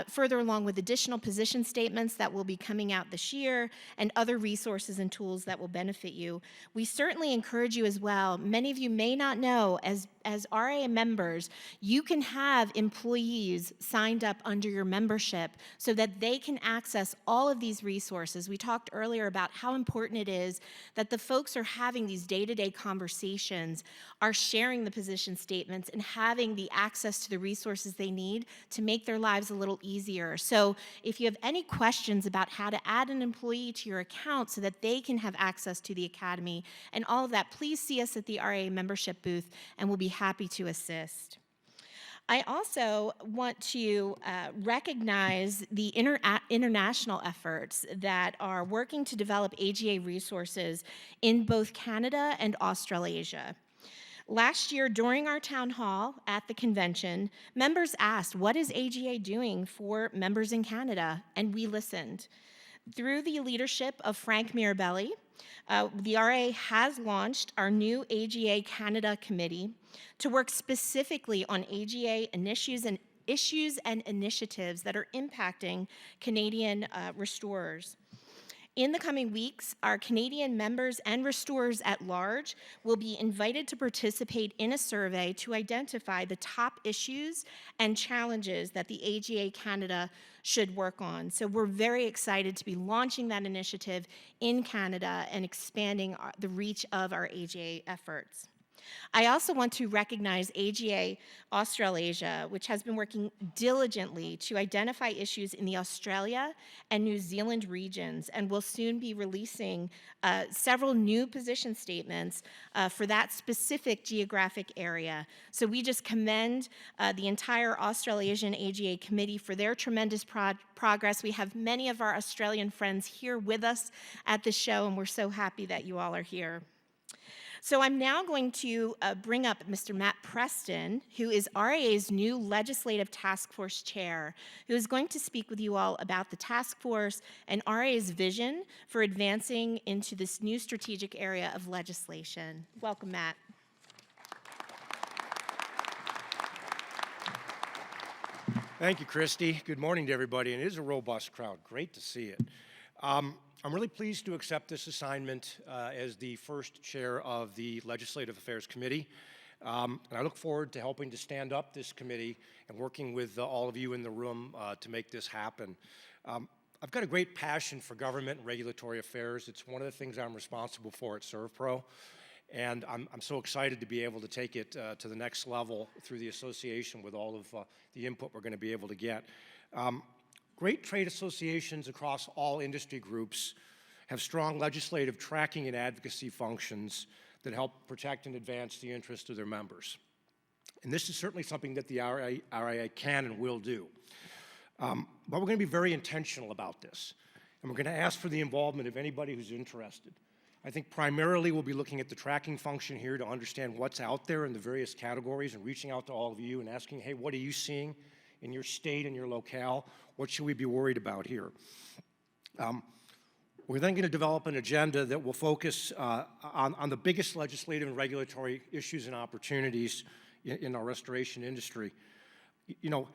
D: further along with additional position statements that will be coming out this year and other resources and tools that will benefit you. We certainly encourage you as well. Many of you may not know, as RIA members, you can have employees signed up under your membership so that they can access all of these resources. We talked earlier about how important it is that the folks are having these day-to-day conversations, are sharing the position statements, and having the access to the resources they need to make their lives a little easier. So if you have any questions about how to add an employee to your account so that they can have access to the Academy and all of that, please see us at the RIA membership booth, and we'll be happy to assist. I also want to recognize the international efforts that are working to develop AGA resources in both Canada and Australasia. Last year, during our town hall at the convention, members asked, what is AGA doing for members in Canada? And we listened. Through the leadership of Frank Mirabelli, the RIA has launched our new AGA Canada Committee to work specifically on AGA issues and initiatives that are impacting Canadian restorers. In the coming weeks, our Canadian members and restorers at large will be invited to participate in a survey to identify the top issues and challenges that the AGA Canada should work on. So we're very excited to be launching that initiative in Canada and expanding the reach of our AGA efforts. I also want to recognize AGA Australasia, which has been working diligently to identify issues in the Australia and New Zealand regions, and will soon be releasing several new position statements for that specific geographic area. So we just commend the entire Australasian AGA committee for their tremendous progress. We have many of our Australian friends here with us at the show, and we're so happy that you all are here. So I'm now going to bring up Mr. Matt Preston, who is RIA's new Legislative Task Force Chair, who is going to speak with you all about the task force and RIA's vision for advancing into this new strategic area of legislation. Welcome, Matt.
L: Thank you, Christy. Good morning to everybody, and it is a robust crowd. Great to see it. I'm really pleased to accept this assignment as the first chair of the Legislative Affairs Committee. And I look forward to helping to stand up this committee and working with all of you in the room to make this happen. I've got a great passion for government and regulatory affairs. It's one of the things I'm responsible for at ServPro. And I'm so excited to be able to take it to the next level through the association with all of the input we're going to be able to get. Great trade associations across all industry groups have strong legislative tracking and advocacy functions that help protect and advance the interests of their members. And this is certainly something that the RIA can and will do. But we're going to be very intentional about this. And we're going to ask for the involvement of anybody who's interested. I think primarily we'll be looking at the tracking function here to understand what's out there in the various categories and reaching out to all of you and asking, hey, what are you seeing in your state and your locale? What should we be worried about here? We're then going to develop an agenda that will focus on the biggest legislative and regulatory issues and opportunities in our restoration industry. You know,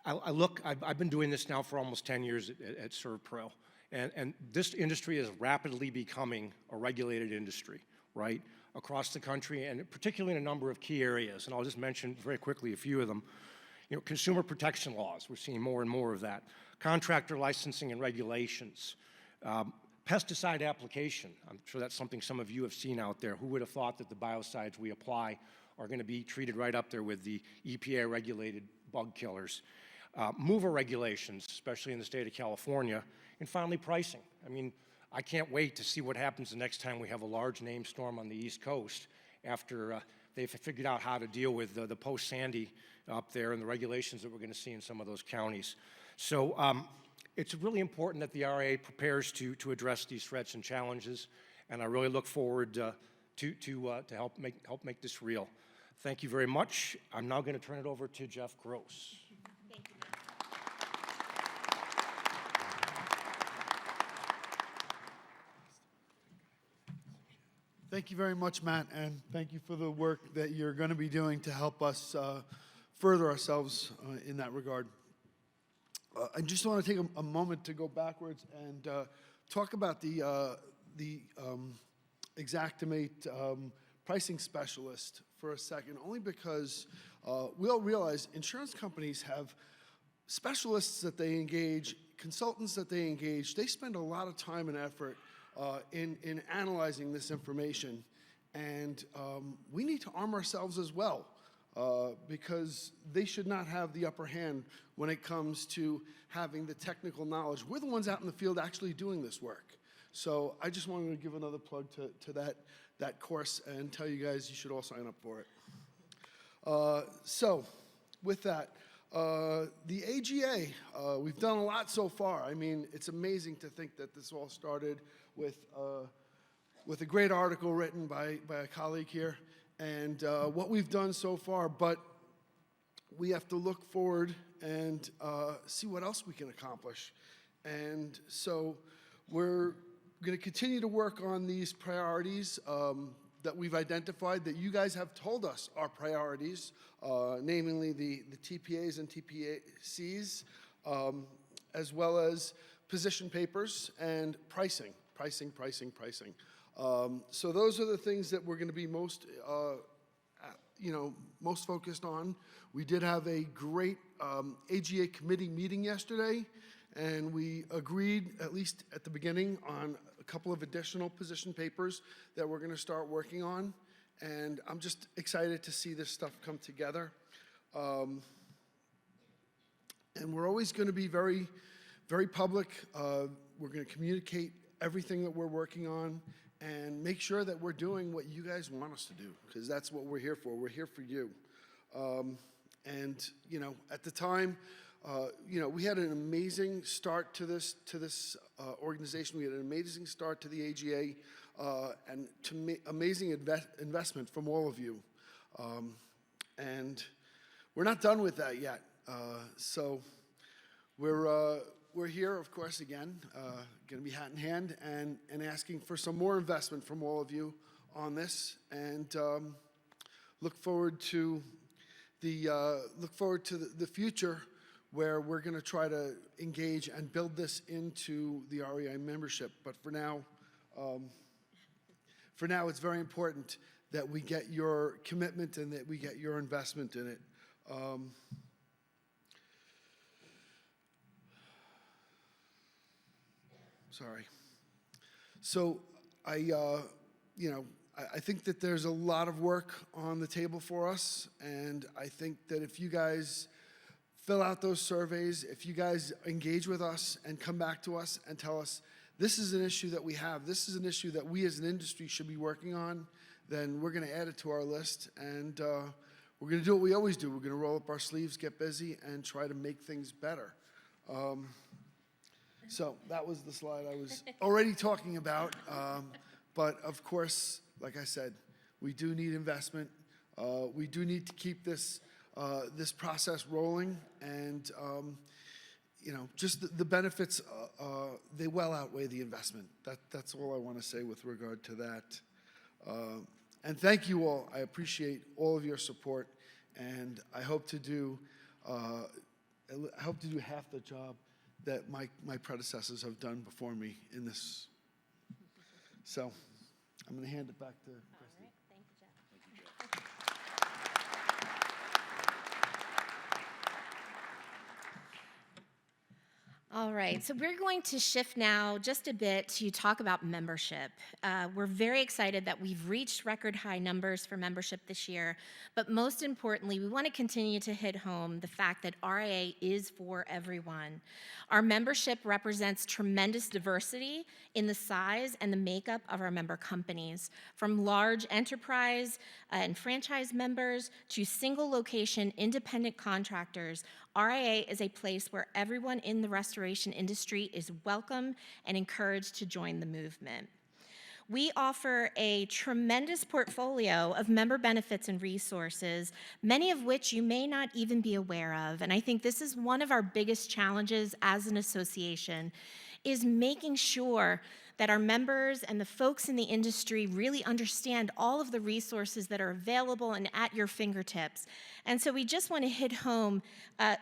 L: I've been doing this now for almost 10 years at ServPro, and this industry is rapidly becoming a regulated industry, right, across the country, and particularly in a number of key areas. And I'll just mention very quickly a few of them. You know, consumer protection laws, we're seeing more and more of that. Contractor licensing and regulations. Pesticide application, I'm sure that's something some of you have seen out there. Who would have thought that the biocides we apply are going to be treated right up there with the EPA-regulated bug killers? Mover regulations, especially in the state of California. And finally, pricing. I mean, I can't wait to see what happens the next time we have a large name storm on the East Coast after they've figured out how to deal with the post-Sandy up there and the regulations that we're going to see in some of those counties. So it's really important that the RIA prepares to address these threats and challenges, and I really look forward to help make this real. Thank you very much. I'm now going to turn it over to Jeff Gross.
D: Thank you.
G: Thank you very much, Matt, and thank you for the work that you're going to be doing to help us further ourselves in that regard. I just want to take a moment to go backwards and talk about the Xactimate pricing specialist for a second, only because we all realize insurance companies have specialists that they engage, consultants that they engage. They spend a lot of time and effort in analyzing this information, and we need to arm ourselves as well. Because they should not have the upper hand when it comes to having the technical knowledge. We're the ones out in the field actually doing this work. So I just wanted to give another plug to that course and tell you guys you should all sign up for it. So with that, the AGA, we've done a lot so far. I mean, it's amazing to think that this all started with a great article written by a colleague here. And what we've done so far, but we have to look forward and see what else we can accomplish. And so we're going to continue to work on these priorities that we've identified, that you guys have told us are priorities, namely the TPAs and TPCs, as well as position papers, and pricing. So those are the things that we're going to be most, most focused on. We did have a great AGA committee meeting yesterday, and we agreed, at least at the beginning, on a couple of additional position papers that we're going to start working on. And I'm just excited to see this stuff come together. And we're always going to be very, very public. We're going to communicate everything that we're working on and make sure that we're doing what you guys want us to do, because that's what we're here for. We're here for you. At the time, we had an amazing start to this organization. We had an amazing start to the AGA, and amazing investment from all of you. And we're not done with that yet. So we're here, of course, again, going to be hat in hand and asking for some more investment from all of you on this, and look forward to the future, where we're going to try to engage and build this into the REI membership. But for now, it's very important that we get your commitment and that we get your investment in it. Sorry. So I think that there's a lot of work on the table for us, and I think that if you guys fill out those surveys, if you guys engage with us and come back to us and tell us, this is an issue that we have, this is an issue that we as an industry should be working on, then we're going to add it to our list, and we're going to do what we always do. We're going to roll up our sleeves, get busy, and try to make things better. So that was the slide I was already talking about. But of course, like I said, we do need investment. We do need to keep this process rolling, and just the benefits, they well outweigh the investment. That's all I want to say with regard to that. And thank you all. I appreciate all of your support, and I hope to do half the job that my predecessors have done before me in this. So I'm going to hand it back to Christy.
D: All right. Thank you, Jeff. All right, so we're going to shift now just a bit to talk about membership. We're very excited that we've reached record high numbers for membership this year, but most importantly, we want to continue to hit home the fact that RIA is for everyone. Our membership represents tremendous diversity in the size and the makeup of our member companies, from large enterprise and franchise members to single location independent contractors. RIA is a place where everyone in the restoration industry is welcome and encouraged to join the movement. We offer a tremendous portfolio of member benefits and resources, many of which you may not even be aware of. And I think this is one of our biggest challenges as an association, is making sure that our members and the folks in the industry really understand all of the resources that are available and at your fingertips. And so we just want to hit home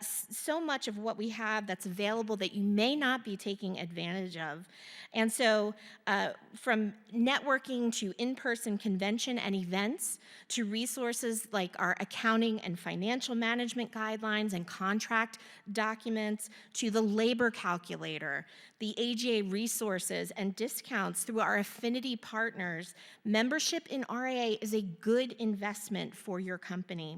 D: so much of what we have that's available that you may not be taking advantage of. And so from networking to in-person convention and events, to resources like our accounting and financial management guidelines and contract documents, to the labor calculator, the AGA resources and discounts through our affinity partners, membership in RIA is a good investment for your company.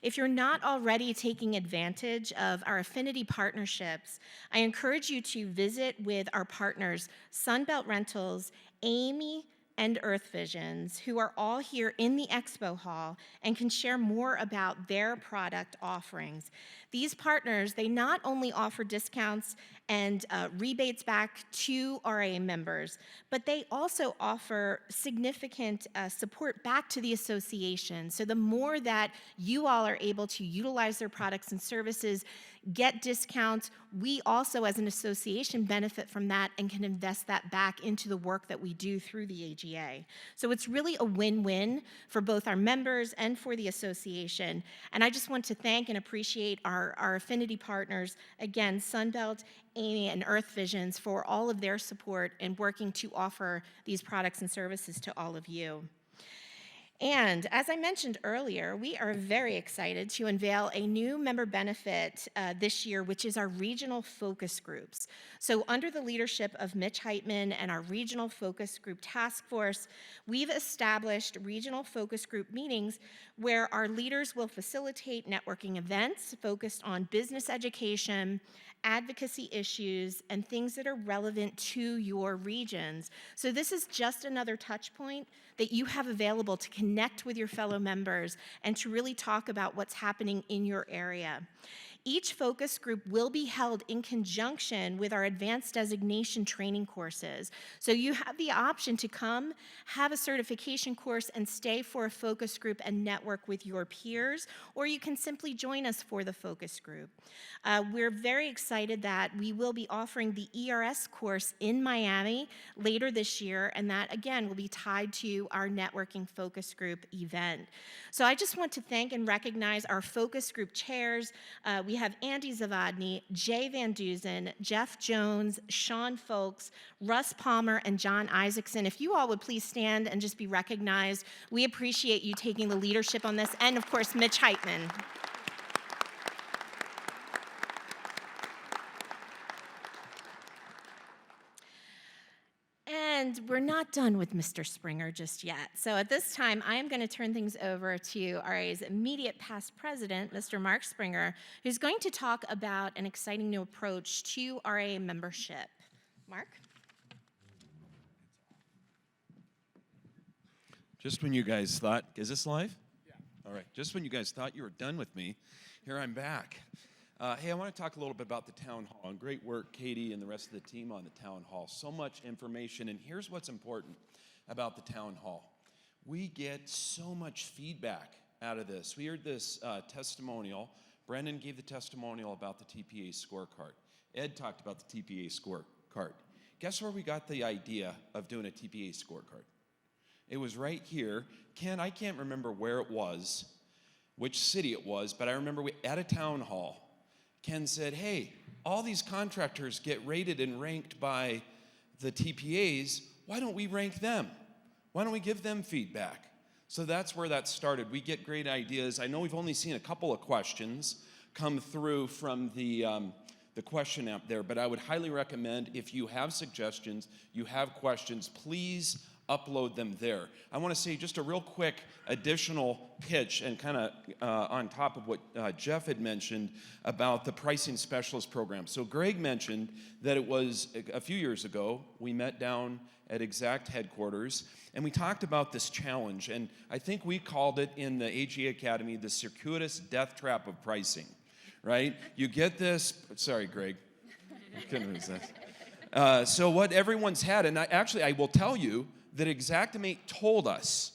D: If you're not already taking advantage of our affinity partnerships, I encourage you to visit with our partners, Sunbelt Rentals, Amy, and Earth Visions, who are all here in the Expo Hall and can share more about their product offerings. These partners, they not only offer discounts and rebates back to RIA members, but they also offer significant support back to the association. So the more that you all are able to utilize their products and services, get discounts. We also, as an association, benefit from that and can invest that back into the work that we do through the AGA. So it's really a win-win for both our members and for the association. And I just want to thank and appreciate our affinity partners, again, Sunbelt, Amy, and Earth Visions, for all of their support in working to offer these products and services to all of you. And as I mentioned earlier, we are very excited to unveil a new member benefit this year, which is our regional focus groups. So under the leadership of Mitch Heitman and our regional focus group task force, we've established regional focus group meetings where our leaders will facilitate networking events focused on business education, advocacy issues, and things that are relevant to your regions. So this is just another touch point that you have available to connect with your fellow members and to really talk about what's happening in your area. Each focus group will be held in conjunction with our advanced designation training courses. So you have the option to come, have a certification course, and stay for a focus group and network with your peers, or you can simply join us for the focus group. We're very excited that we will be offering the ERS course in Miami later this year, and that, again, will be tied to our networking focus group event. So I just want to thank and recognize our focus group chairs. We have Andy Zavadny, Jay Van Duzen, Jeff Jones, Sean Folks, Russ Palmer, and John Isaacson. If you all would please stand and just be recognized, we appreciate you taking the leadership on this, and of course, Mitch Heitman. And we're not done with Mr. Springer just yet. So at this time, I am going to turn things over to RIA's immediate past president, Mr. Mark Springer, who's going to talk about an exciting new approach to RIA membership. Mark?
C: Just when you guys thought, is this live? Yeah. All right. Just when you guys thought you were done with me, here I'm back. Hey, I want to talk a little bit about the town hall. And great work, Katie and the rest of the team on the town hall. So much information. And here's what's important about the town hall. We get so much feedback out of this. We heard this testimonial. Brendan gave the testimonial about the TPA scorecard. Ed talked about the TPA scorecard. Guess where we got the idea of doing a TPA scorecard? It was right here. Ken, I can't remember where it was, which city it was, but I remember at a town hall, Ken said, hey, all these contractors get rated and ranked by the TPAs. Why don't we rank them? Why don't we give them feedback? So that's where that started. We get great ideas. I know we've only seen a couple of questions come through from the question app there, but I would highly recommend if you have suggestions, you have questions, please upload them there. I want to say just a real quick additional pitch and kind of on top of what Jeff had mentioned about the pricing specialist program. So Greg mentioned that it was a few years ago, we met down at Exact headquarters and we talked about this challenge, and I think we called it in the AGA Academy the circuitous death trap of pricing, right? You get this, sorry Greg, I couldn't resist. So what everyone's had, and I will tell you, that Xactimate told us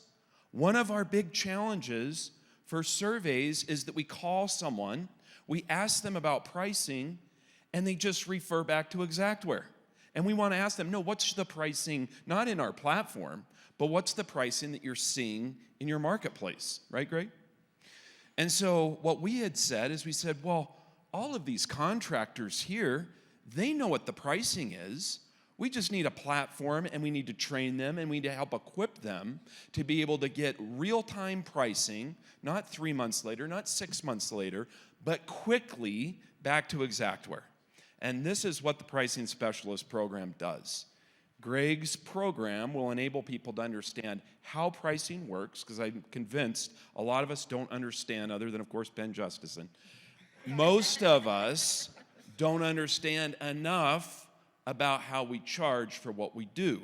C: one of our big challenges for surveys is that we call someone, we ask them about pricing, and they just refer back to Xactware. And we want to ask them, no, what's the pricing, not in our platform, but what's the pricing that you're seeing in your marketplace, right, Greg? And so what we had said is we said, well, all of these contractors here, they know what the pricing is. We just need a platform, and we need to train them, and we need to help equip them to be able to get real-time pricing, not 3 months later, not 6 months later, but quickly back to Xactware. And this is what the Pricing Specialist program does. Greg's program will enable people to understand how pricing works, because I'm convinced a lot of us don't understand, other than, of course, Ben Justison. Most of us don't understand enough about how we charge for what we do,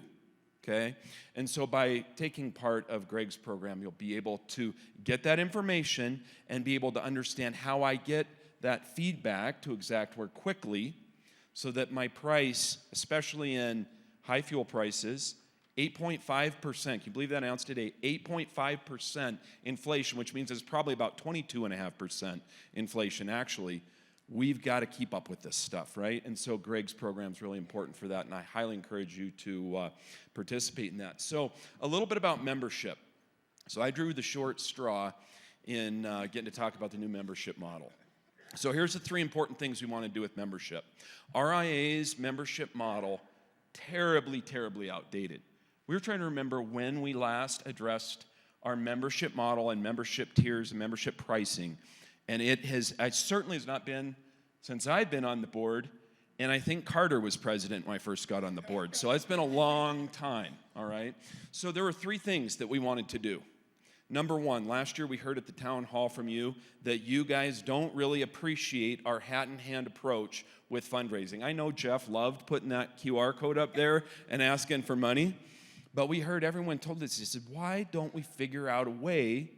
C: okay? And so by taking part of Greg's program, you'll be able to get that information and be able to understand how I get that feedback to Xactware quickly so that my price, especially in high fuel prices, 8.5%, can you believe that announced today? 8.5% inflation, which means it's probably about 22.5% inflation actually. we've got to keep up with this stuff, right? And so Greg's program is really important for that, and I highly encourage you to participate in that. So a little bit about membership. So I drew the short straw in getting to talk about the new membership model. So here's the 3 important things we want to do with membership. RIA's membership model, terribly, terribly outdated. We were trying to remember when we last addressed our membership model and membership tiers and membership pricing. And it certainly has not been since I've been on the board, and I think Carter was president when I first got on the board. So it's been a long time, all right? So there were 3 things that we wanted to do. Number 1, last year we heard at the town hall from you that you guys don't really appreciate our hat-in-hand approach with fundraising. I know Jeff loved putting that QR code up there and asking for money, but we heard everyone told us, he said, why don't we figure out a way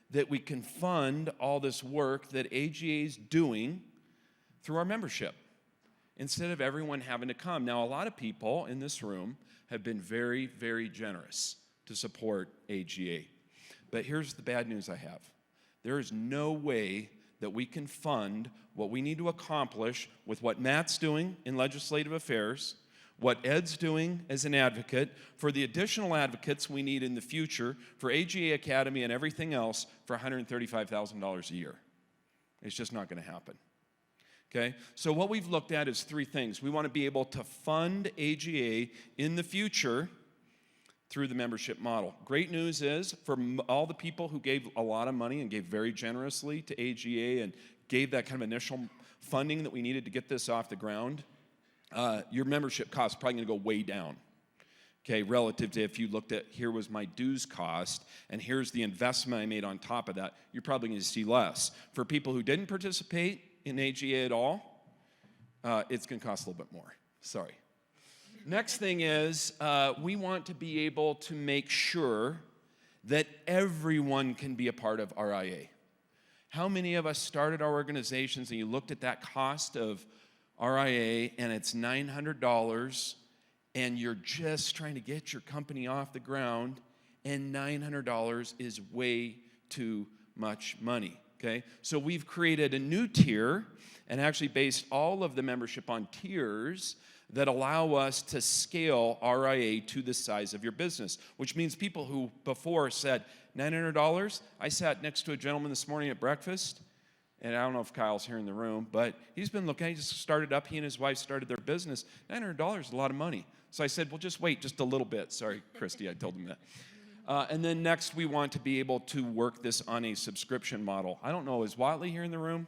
C: that we can fund all this work that AGA is doing through our membership instead of everyone having to come? Now, a lot of people in this room have been very, very generous to support AGA. But here's the bad news I have. There is no way that we can fund what we need to accomplish with what Matt's doing in legislative affairs, what Ed's doing as an advocate, for the additional advocates we need in the future, for AGA Academy and everything else, for $135,000 a year. It's just not going to happen. Okay? So what we've looked at is 3 things. We want to be able to fund AGA in the future through the membership model. Great news is, for all the people who gave a lot of money and gave very generously to AGA and gave that kind of initial funding that we needed to get this off the ground, your membership cost is probably going to go way down, okay, relative to if you looked at, here was my dues cost, and here's the investment I made on top of that, you're probably going to see less. For people who didn't participate in AGA at all, it's going to cost a little bit more. Sorry. Next thing is, we want to be able to make sure that everyone can be a part of RIA. How many of us started our organizations and you looked at that cost of RIA and it's $900 and you're just trying to get your company off the ground, and $900 is way too much money, okay? So we've created a new tier and actually based all of the membership on tiers that allow us to scale RIA to the size of your business, which means people who before said, $900, I sat next to a gentleman this morning at breakfast, and I don't know if Kyle's here in the room, but he's been looking, he just started up, he and his wife started their business. $900 is a lot of money. So I said, well, just wait just a little bit. Sorry, Christy, I told him that. And then next, we want to be able to work this on a subscription model. I don't know, is Watley here in the room?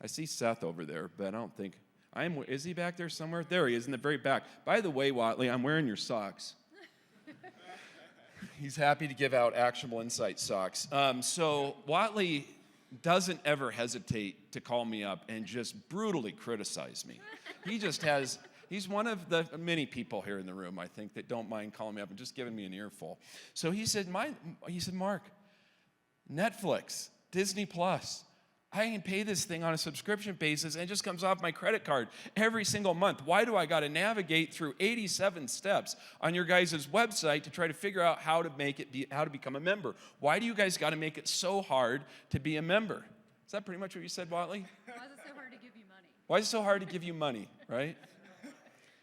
C: I see Seth over there, but I don't think, is he back there somewhere? There he is in the very back. By the way, Watley, I'm wearing your socks. He's happy to give out actionable insight socks. So Watley doesn't ever hesitate to call me up and just brutally criticize me. He's one of the many people here in the room, I think, that don't mind calling me up and just giving me an earful. So he said, Mark, Netflix, Disney Plus, I can pay this thing on a subscription basis and it just comes off my credit card every single month. Why do I got to navigate through 87 steps on your guys' website to try to figure out how to become a member? Why do you guys got to make it so hard to be a member? Is that pretty much what you said, Watley?
B: Why is it so hard to give you money?
C: Why is it so hard to give you money, right?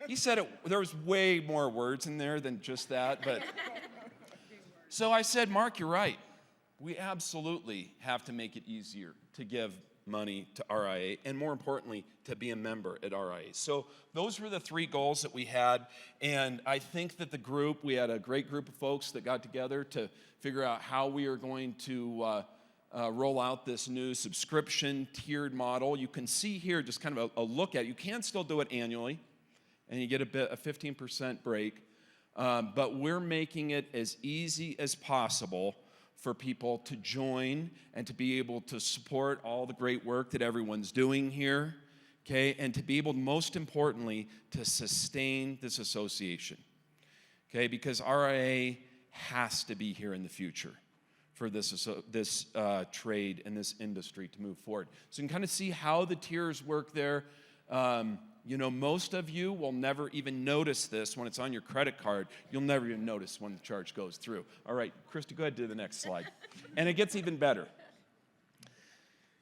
C: He said it, there was way more words in there than just that, but. So I said, Mark, you're right. We absolutely have to make it easier to give money to RIA, and more importantly, to be a member at RIA. So those were the 3 goals that we had, and I think that we had a great group of folks that got together to figure out how we are going to roll out this new subscription tiered model. You can see here just kind of a look at it. You can still do it annually, and you get a 15% break, but we're making it as easy as possible for people to join and to be able to support all the great work that everyone's doing here, okay? And to be able, most importantly, to sustain this association, okay? Because RIA has to be here in the future for this trade and this industry to move forward. So you can kind of see how the tiers work there. Most of you will never even notice this when it's on your credit card. You'll never even notice when the charge goes through. All right, Christy, go ahead to the next slide. And it gets even better.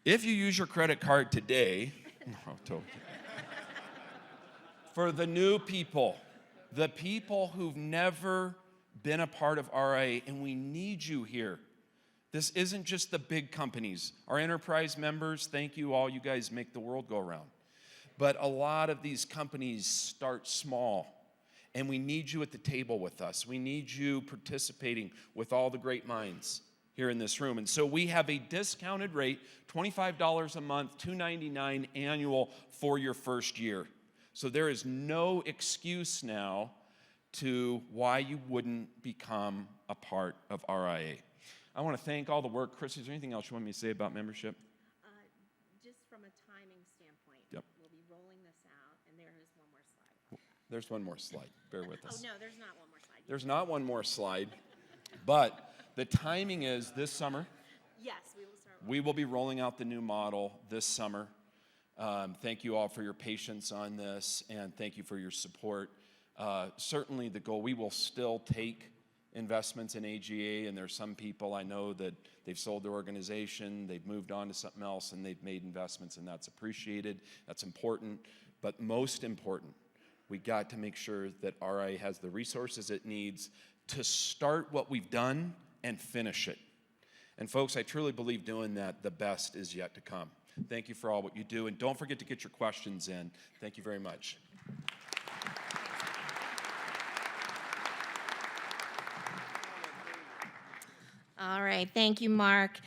C: If you use your credit card today, No, totally. For the new people, the people who've never been a part of RIA, and we need you here. This isn't just the big companies. Our enterprise members, thank you all. You guys make the world go around. But a lot of these companies start small, and we need you at the table with us. We need you participating with all the great minds here in this room. And so we have a discounted rate, $25 a month, $299 annual for your first year. So there is no excuse now to why you wouldn't become a part of RIA. I want to thank all the work. Chrissy, is there anything else you want me to say about membership?
D: Just from a timing standpoint,
C: Yep.
D: we'll be rolling this out, and there is one more slide.
C: There's one more slide. Bear with
D: Oh,
C: us.
D: no, there's not one more slide.
C: There's not one more slide, but the timing is this summer.
D: Yes, we will start.
C: We will be rolling out the new model this summer. Thank you all for your patience on this, and thank you for your support. Certainly the goal, we will still take investments in AGA, and there's some people I know that they've sold their organization, they've moved on to something else, and they've made investments, and that's appreciated. That's important. But most important, we got to make sure that RIA has the resources it needs to start what we've done and finish it. And folks, I truly believe doing that, the best is yet to come. Thank you for all what you do, and don't forget to get your questions in. Thank you very much.
D: All right, thank you, Mark.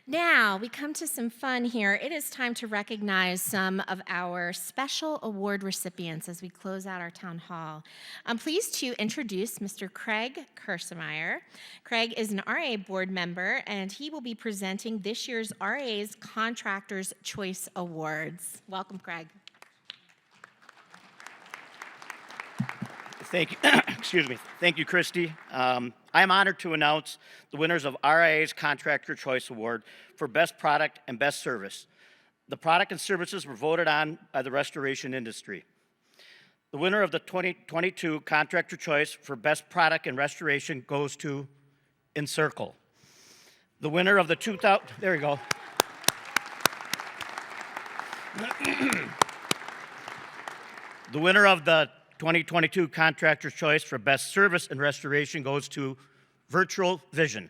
D: Now, we come to some fun here. It is time to recognize some of our special award recipients as we close out our town hall. I'm pleased to introduce Mr. Craig Kersemeyer. Craig is an RIA board member, and he will be presenting this year's RIA's Contractors' Choice Awards. Welcome, Craig.
M: Thank you. Excuse me. Thank you, Christy. I am honored to announce the winners of RIA's Contractor Choice Award for Best Product and Best Service. The product and services were voted on by the restoration industry. The winner of the 2022 Contractor Choice for Best Product and Restoration goes to Encircle. The winner of the 2000, there you go. The winner of the 2022 Contractor's Choice for Best Service and Restoration goes to Virtual Vision.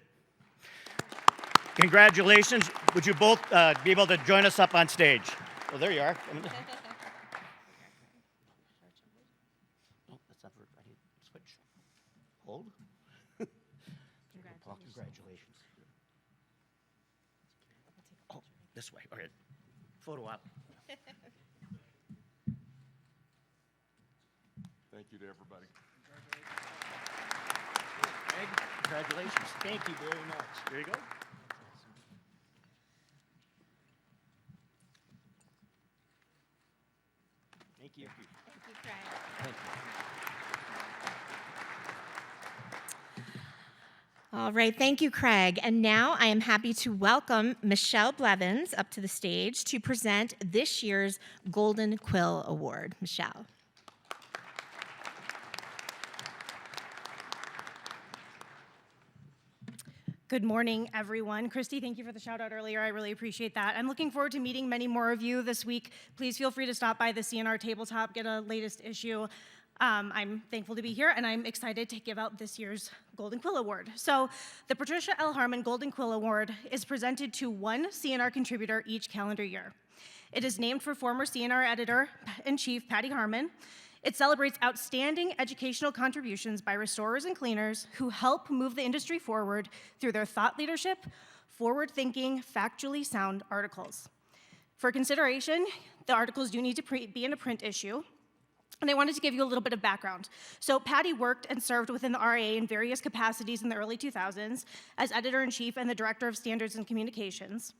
M: Congratulations. Would you both be able to join us up on stage? Well, there you are. Oh, that's not I need to switch. Hold. Congratulations. Oh, this way. All right. Photo op.
C: Thank you to everybody.
M: Congratulations. Thank you very much. There you go. Thank you.
D: Thank you, Craig.
M: Thank you.
D: All right, thank you, Craig. And now I am happy to welcome Michelle Blevins up to the stage to present this year's Golden Quill Award. Michelle.
N: Good morning, everyone. Christy, thank you for the shout out earlier. I really appreciate that. I'm looking forward to meeting many more of you this week. Please feel free to stop by the CNR tabletop, get a latest issue. I'm thankful to be here, and I'm excited to give out this year's Golden Quill Award. So the Patricia L. Harmon Golden Quill Award is presented to one CNR contributor each calendar year. It is named for former CNR editor-in-chief Patty Harmon. It celebrates outstanding educational contributions by restorers and cleaners who help move the industry forward through their thought leadership, forward-thinking, factually sound articles. For consideration, the articles do need to be in a print issue, and I wanted to give you a little bit of background. So Patty worked and served within the RIA in various capacities in the early 2000s as editor-in-chief and the director of standards and communications.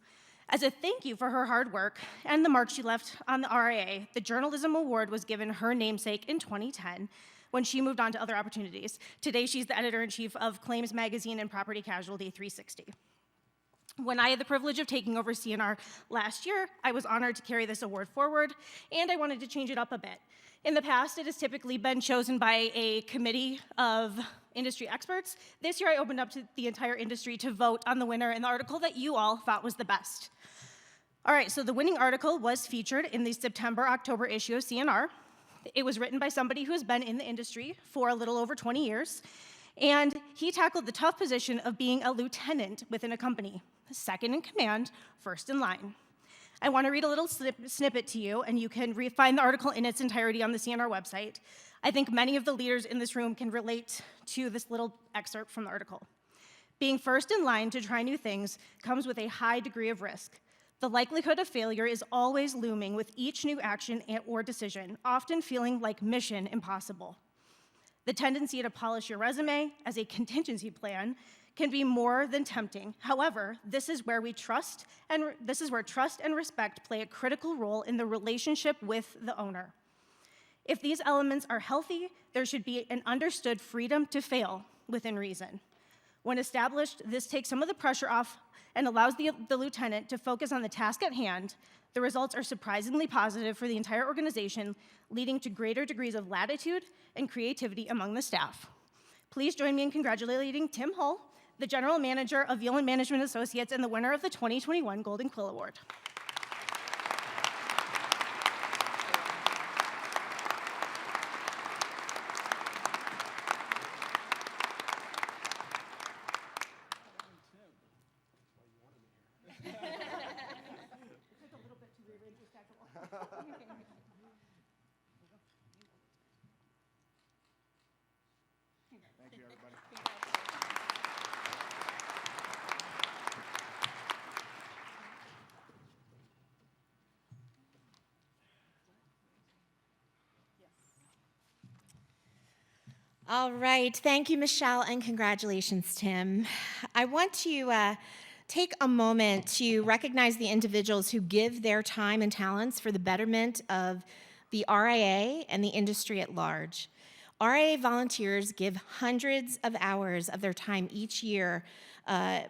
N: As a thank you for her hard work and the mark she left on the RIA, the Journalism Award was given her namesake in 2010 when she moved on to other opportunities. Today, she's the editor-in-chief of Claims Magazine and Property Casualty 360. When I had the privilege of taking over CNR last year, I was honored to carry this award forward, and I wanted to change it up a bit. In the past, it has typically been chosen by a committee of industry experts. This year, I opened up to the entire industry to vote on the winner and the article that you all thought was the best. All right, so the winning article was featured in the September-October issue of CNR. It was written by somebody who has been in the industry for a little over 20 years, and he tackled the tough position of being a lieutenant within a company, second in command, first in line. I want to read a little snippet to you, and you can find the article in its entirety on the CNR website. I think many of the leaders in this room can relate to this little excerpt from the article. Being first in line to try new things comes with a high degree of risk. The likelihood of failure is always looming with each new action or decision, often feeling like mission impossible. The tendency to polish your resume as a contingency plan can be more than tempting. However, this is where trust and respect play a critical role in the relationship with the owner. If these elements are healthy, there should be an understood freedom to fail within reason. When established, this takes some of the pressure off and allows the lieutenant to focus on the task at hand. The results are surprisingly positive for the entire organization, leading to greater degrees of latitude and creativity among the staff. Please join me in congratulating Tim Hull, the General Manager of Yulin Management Associates and the winner of the 2021 Golden Quill Award.
K: Thank you, everybody.
D: All right, thank you, Michelle, and congratulations, Tim. I want to take a moment to recognize the individuals who give their time and talents for the betterment of the RIA and the industry at large. RIA volunteers give hundreds of hours of their time each year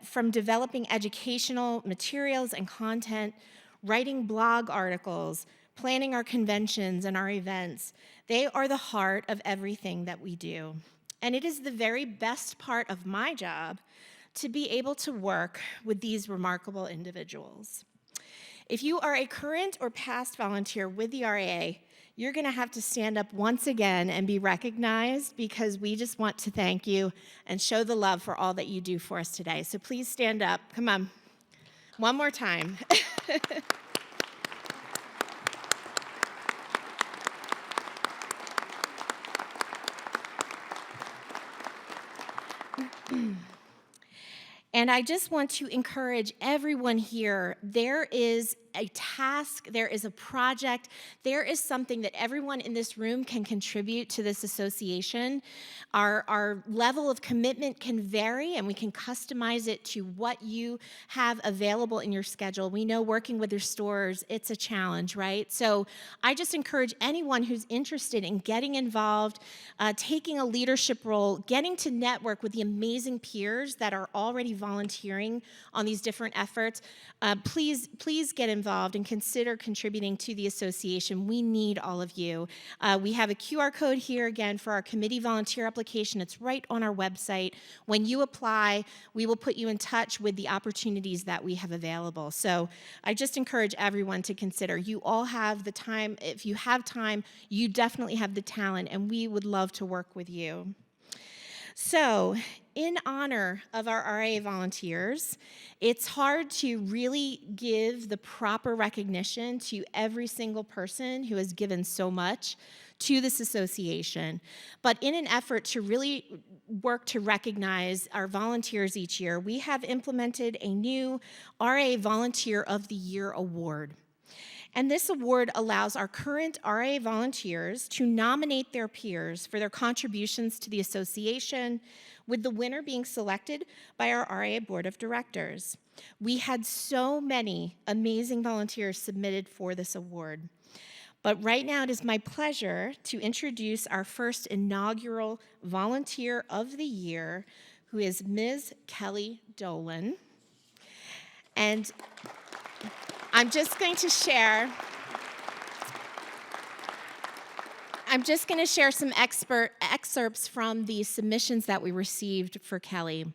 D: from developing educational materials and content, writing blog articles, planning our conventions and our events. They are the heart of everything that we do. And it is the very best part of my job to be able to work with these remarkable individuals. If you are a current or past volunteer with the RIA, you're going to have to stand up once again and be recognized, because we just want to thank you and show the love for all that you do for us today. So please stand up. Come on. One more time. And I just want to encourage everyone here, there is a task, there is a project, there is something that everyone in this room can contribute to this association. Our level of commitment can vary, and we can customize it to what you have available in your schedule. We know working with your stores, it's a challenge, right? So I just encourage anyone who's interested in getting involved, taking a leadership role, getting to network with the amazing peers that are already volunteering on these different efforts. Please get involved and consider contributing to the association. We need all of you. We have a QR code here again for our committee volunteer application. It's right on our website. When you apply, we will put you in touch with the opportunities that we have available. So I just encourage everyone to consider. You all have the time. If you have time, you definitely have the talent, and we would love to work with you. So, in honor of our RIA volunteers, it's hard to really give the proper recognition to every single person who has given so much to this association. But in an effort to really work to recognize our volunteers each year, we have implemented a new RIA Volunteer of the Year award. And this award allows our current RIA volunteers to nominate their peers for their contributions to the association, with the winner being selected by our RIA Board of Directors. We had so many amazing volunteers submitted for this award. But right now it is my pleasure to introduce our first inaugural Volunteer of the Year, who is Ms. Kelly Dolan. And I'm just going to share some excerpts from the submissions that we received for Kelly.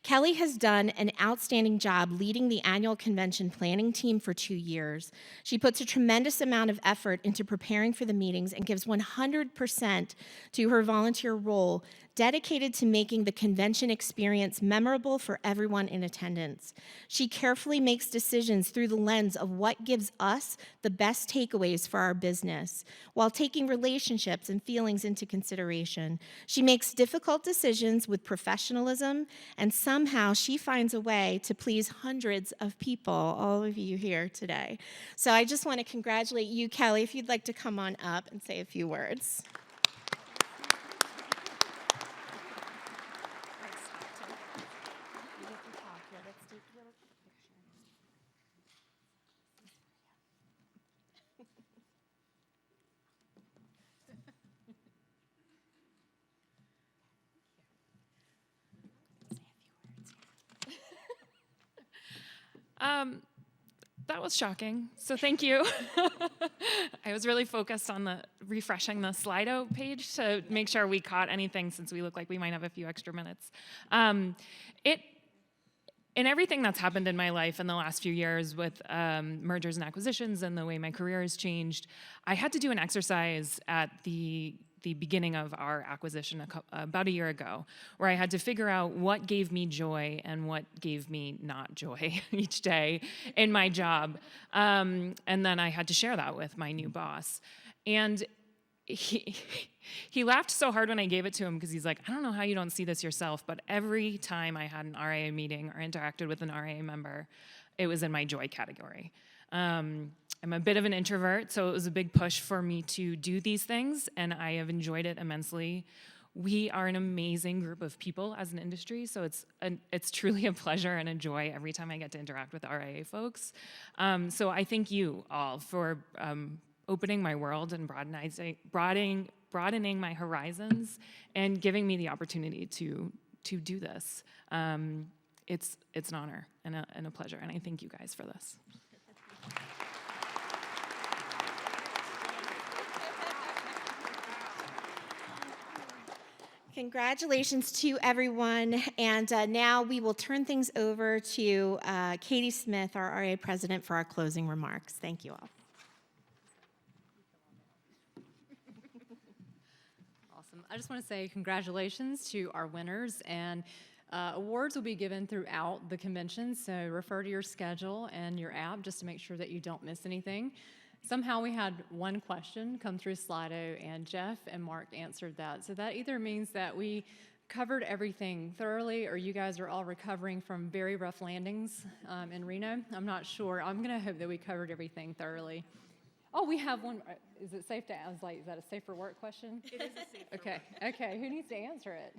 D: Kelly has done an outstanding job leading the annual convention planning team for 2 years. She puts a tremendous amount of effort into preparing for the meetings and gives 100% to her volunteer role, dedicated to making the convention experience memorable for everyone in attendance. She carefully makes decisions through the lens of what gives us the best takeaways for our business, while taking relationships and feelings into consideration. She makes difficult decisions with professionalism, and somehow she finds a way to please hundreds of people, all of you here today. So I just want to congratulate you, Kelly, if you'd like to come on up and say a few words.
A: That was shocking, so thank you. I was really focused on refreshing the Slido page to make sure we caught anything, since we look like we might have a few extra minutes. In everything that's happened in my life in the last few years with mergers and acquisitions and the way my career has changed, I had to do an exercise at the beginning of our acquisition about a year ago, where I had to figure out what gave me joy and what gave me not joy each day in my job. And then I had to share that with my new boss. And he laughed so hard when I gave it to him, because he's like, I don't know how you don't see this yourself, but every time I had an RIA meeting or interacted with an RIA member, it was in my joy category. I'm a bit of an introvert, so it was a big push for me to do these things, and I have enjoyed it immensely. We are an amazing group of people as an industry, so it's truly a pleasure and a joy every time I get to interact with RIA folks. So I thank you all for opening my world and broadening my horizons and giving me the opportunity to do this. It's an honor and a pleasure, and I thank you guys for this.
D: Congratulations to everyone, and now we will turn things over to Katie Smith, our RIA president, for our closing remarks. Thank you all.
B: Awesome. I just want to say congratulations to our winners, and awards will be given throughout the convention, so refer to your schedule and your app just to make sure that you don't miss anything. Somehow we had one question come through Slido, and Jeff and Mark answered that. So that either means that we covered everything thoroughly, or you guys are all recovering from very rough landings in Reno. I'm not sure. I'm going to hope that we covered everything thoroughly. Oh, we have one. Is it safe to? I was like, is that a safe for work question?
A: It is a safe for
B: work. Okay. Who needs to answer it?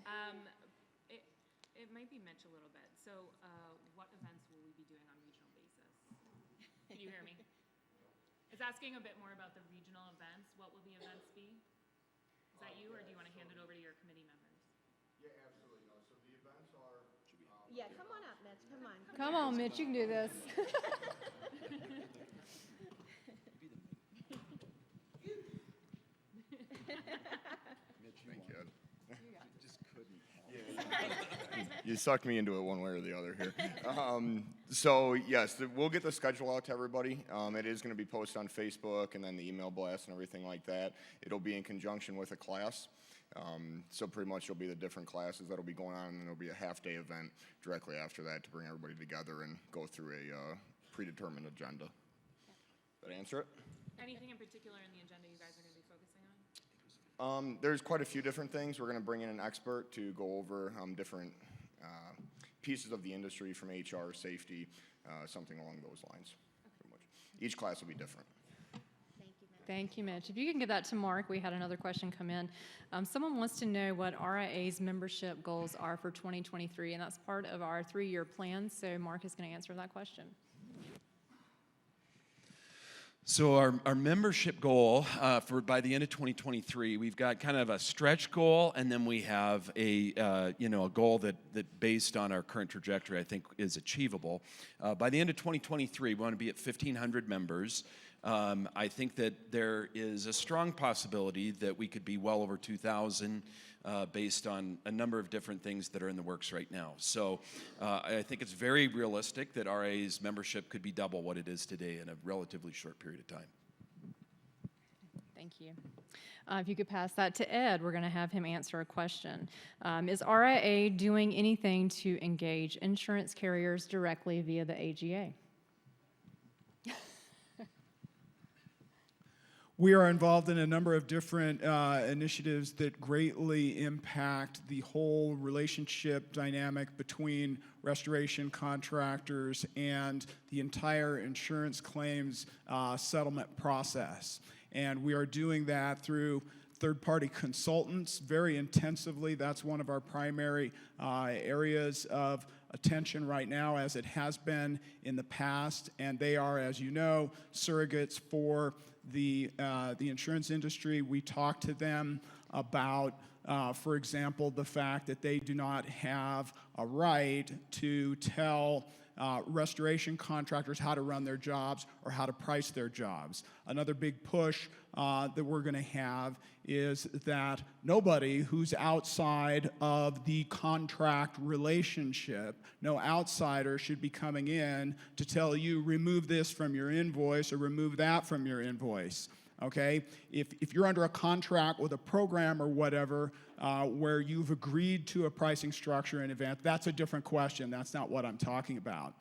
A: It might be Mitch a little bit. So, what events will we be doing on a regional basis? Can you hear me? It's asking a bit more about the regional events. What will the events be? Is that you, or do you want to hand it over to your committee members?
O: Yeah, absolutely. No. So the events are...
D: Yeah, come on up, Mitch. Come on.
B: Come on, Mitch. You can do this.
O: Thank you. Just couldn't. You sucked me into it one way or the other here. So yes, we'll get the schedule out to everybody. It is going to be posted on Facebook and then the email blast and everything like that. It'll be in conjunction with a class. So pretty much it'll be the different classes that'll be going on, and then there'll be a half-day event directly after that to bring everybody together and go through a predetermined agenda. Did I answer it?
A: Anything in particular in the agenda you guys are going to be focusing on?
O: There's quite a few different things. We're going to bring in an expert to go over different pieces of the industry, from HR, safety, something along those lines. Pretty much. Each class will be different.
B: Thank you, Mitch. If you can give that to Mark, we had another question come in. Someone wants to know what RIA's membership goals are for 2023, and that's part of our 3-year plan, so Mark is going to answer that question.
C: So our membership goal for by the end of 2023, we've got kind of a stretch goal, and then we have a goal that based on our current trajectory, I think is achievable. By the end of 2023, we want to be at 1,500 members. I think that there is a strong possibility that we could be well over 2,000 based on a number of different things that are in the works right now. So I think it's very realistic that RIA's membership could be double what it is today in a relatively short period of time.
B: Thank you. If you could pass that to Ed, we're going to have him answer a question. Is RIA doing anything to engage insurance carriers directly via the AGA?
K: We are involved in a number of different initiatives that greatly impact the whole relationship dynamic between restoration contractors and the entire insurance claims settlement process. And we are doing that through third-party consultants very intensively. That's one of our primary areas of attention right now, as it has been in the past. And they are, as you know, surrogates for the insurance industry. We talk to them about, for example, the fact that they do not have a right to tell restoration contractors how to run their jobs or how to price their jobs. Another big push that we're going to have is that nobody who's outside of the contract relationship, no outsider should be coming in to tell you, remove this from your invoice or remove that from your invoice. Okay? If you're under a contract with a program or whatever where you've agreed to a pricing structure in advance, that's a different question. That's not what I'm talking about.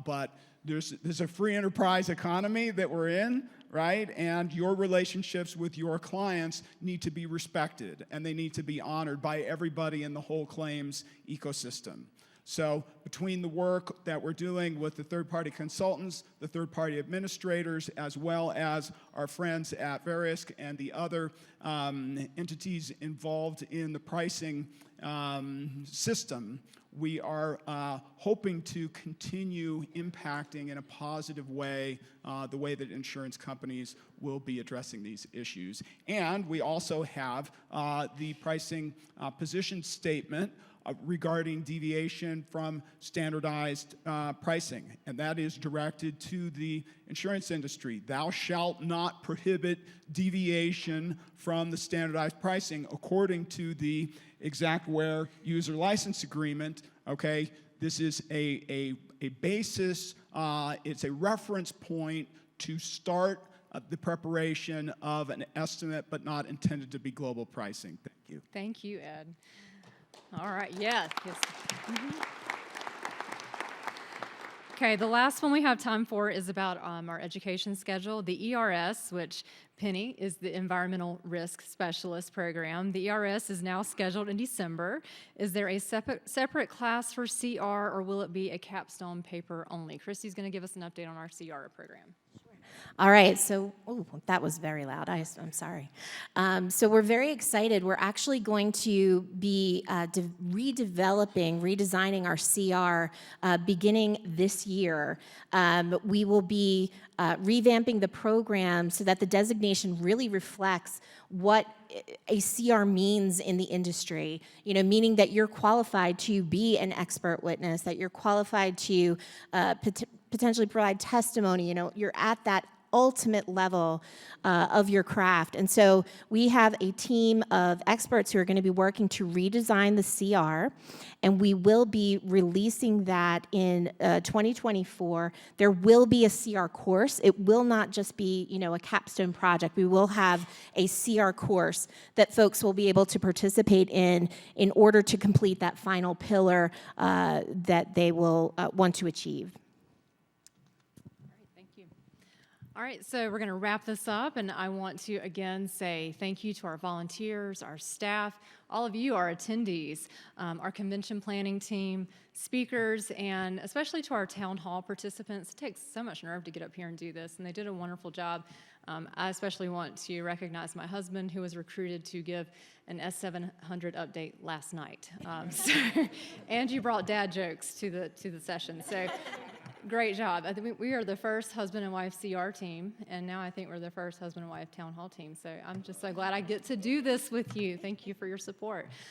K: But there's a free enterprise economy that we're in, right? And your relationships with your clients need to be respected, and they need to be honored by everybody in the whole claims ecosystem. So between the work that we're doing with the third-party consultants, the third-party administrators, as well as our friends at Verisk and the other entities involved in the pricing system, we are hoping to continue impacting in a positive way the way that insurance companies will be addressing these issues. And we also have the pricing position statement regarding deviation from standardized pricing, and that is directed to the insurance industry. Thou shalt not prohibit deviation from the standardized pricing according to the Exactware user license agreement. Okay, this is a basis, it's a reference point to start the preparation of an estimate, but not intended to be global pricing. Thank you.
B: Thank you, Ed. All right, yes. Okay, the last one we have time for is about our education schedule. The ERS, which Penny is the Environmental Risk Specialist program. The ERS is now scheduled in December. Is there a separate class for CR, or will it be a capstone paper only? Christy's going to give us an update on our CR program.
D: All right, so that was very loud. I'm sorry. So we're very excited. We're actually going to be redesigning our CR beginning this year. We will be revamping the program so that the designation really reflects what a CR means in the industry, meaning that you're qualified to be an expert witness, that you're qualified to potentially provide testimony, you're at that ultimate level of your craft. And so we have a team of experts who are going to be working to redesign the CR, and we will be releasing that in 2024. There will be a CR course. It will not just be, a capstone project. We will have a CR course that folks will be able to participate in order to complete that final pillar that they will want to achieve.
B: All right, so we're going to wrap this up, and I want to again say thank you to our volunteers, our staff, all of you, our attendees, our convention planning team, speakers, and especially to our town hall participants. It takes so much nerve to get up here and do this, and they did a wonderful job. I especially want to recognize my husband, who was recruited to give an S700 update last night. And you brought dad jokes to the session, so. Great job. I think we are the first husband and wife CR team, and now I think we're the first husband and wife town hall team. So I'm just so glad I get to do this with you. Thank you for your support.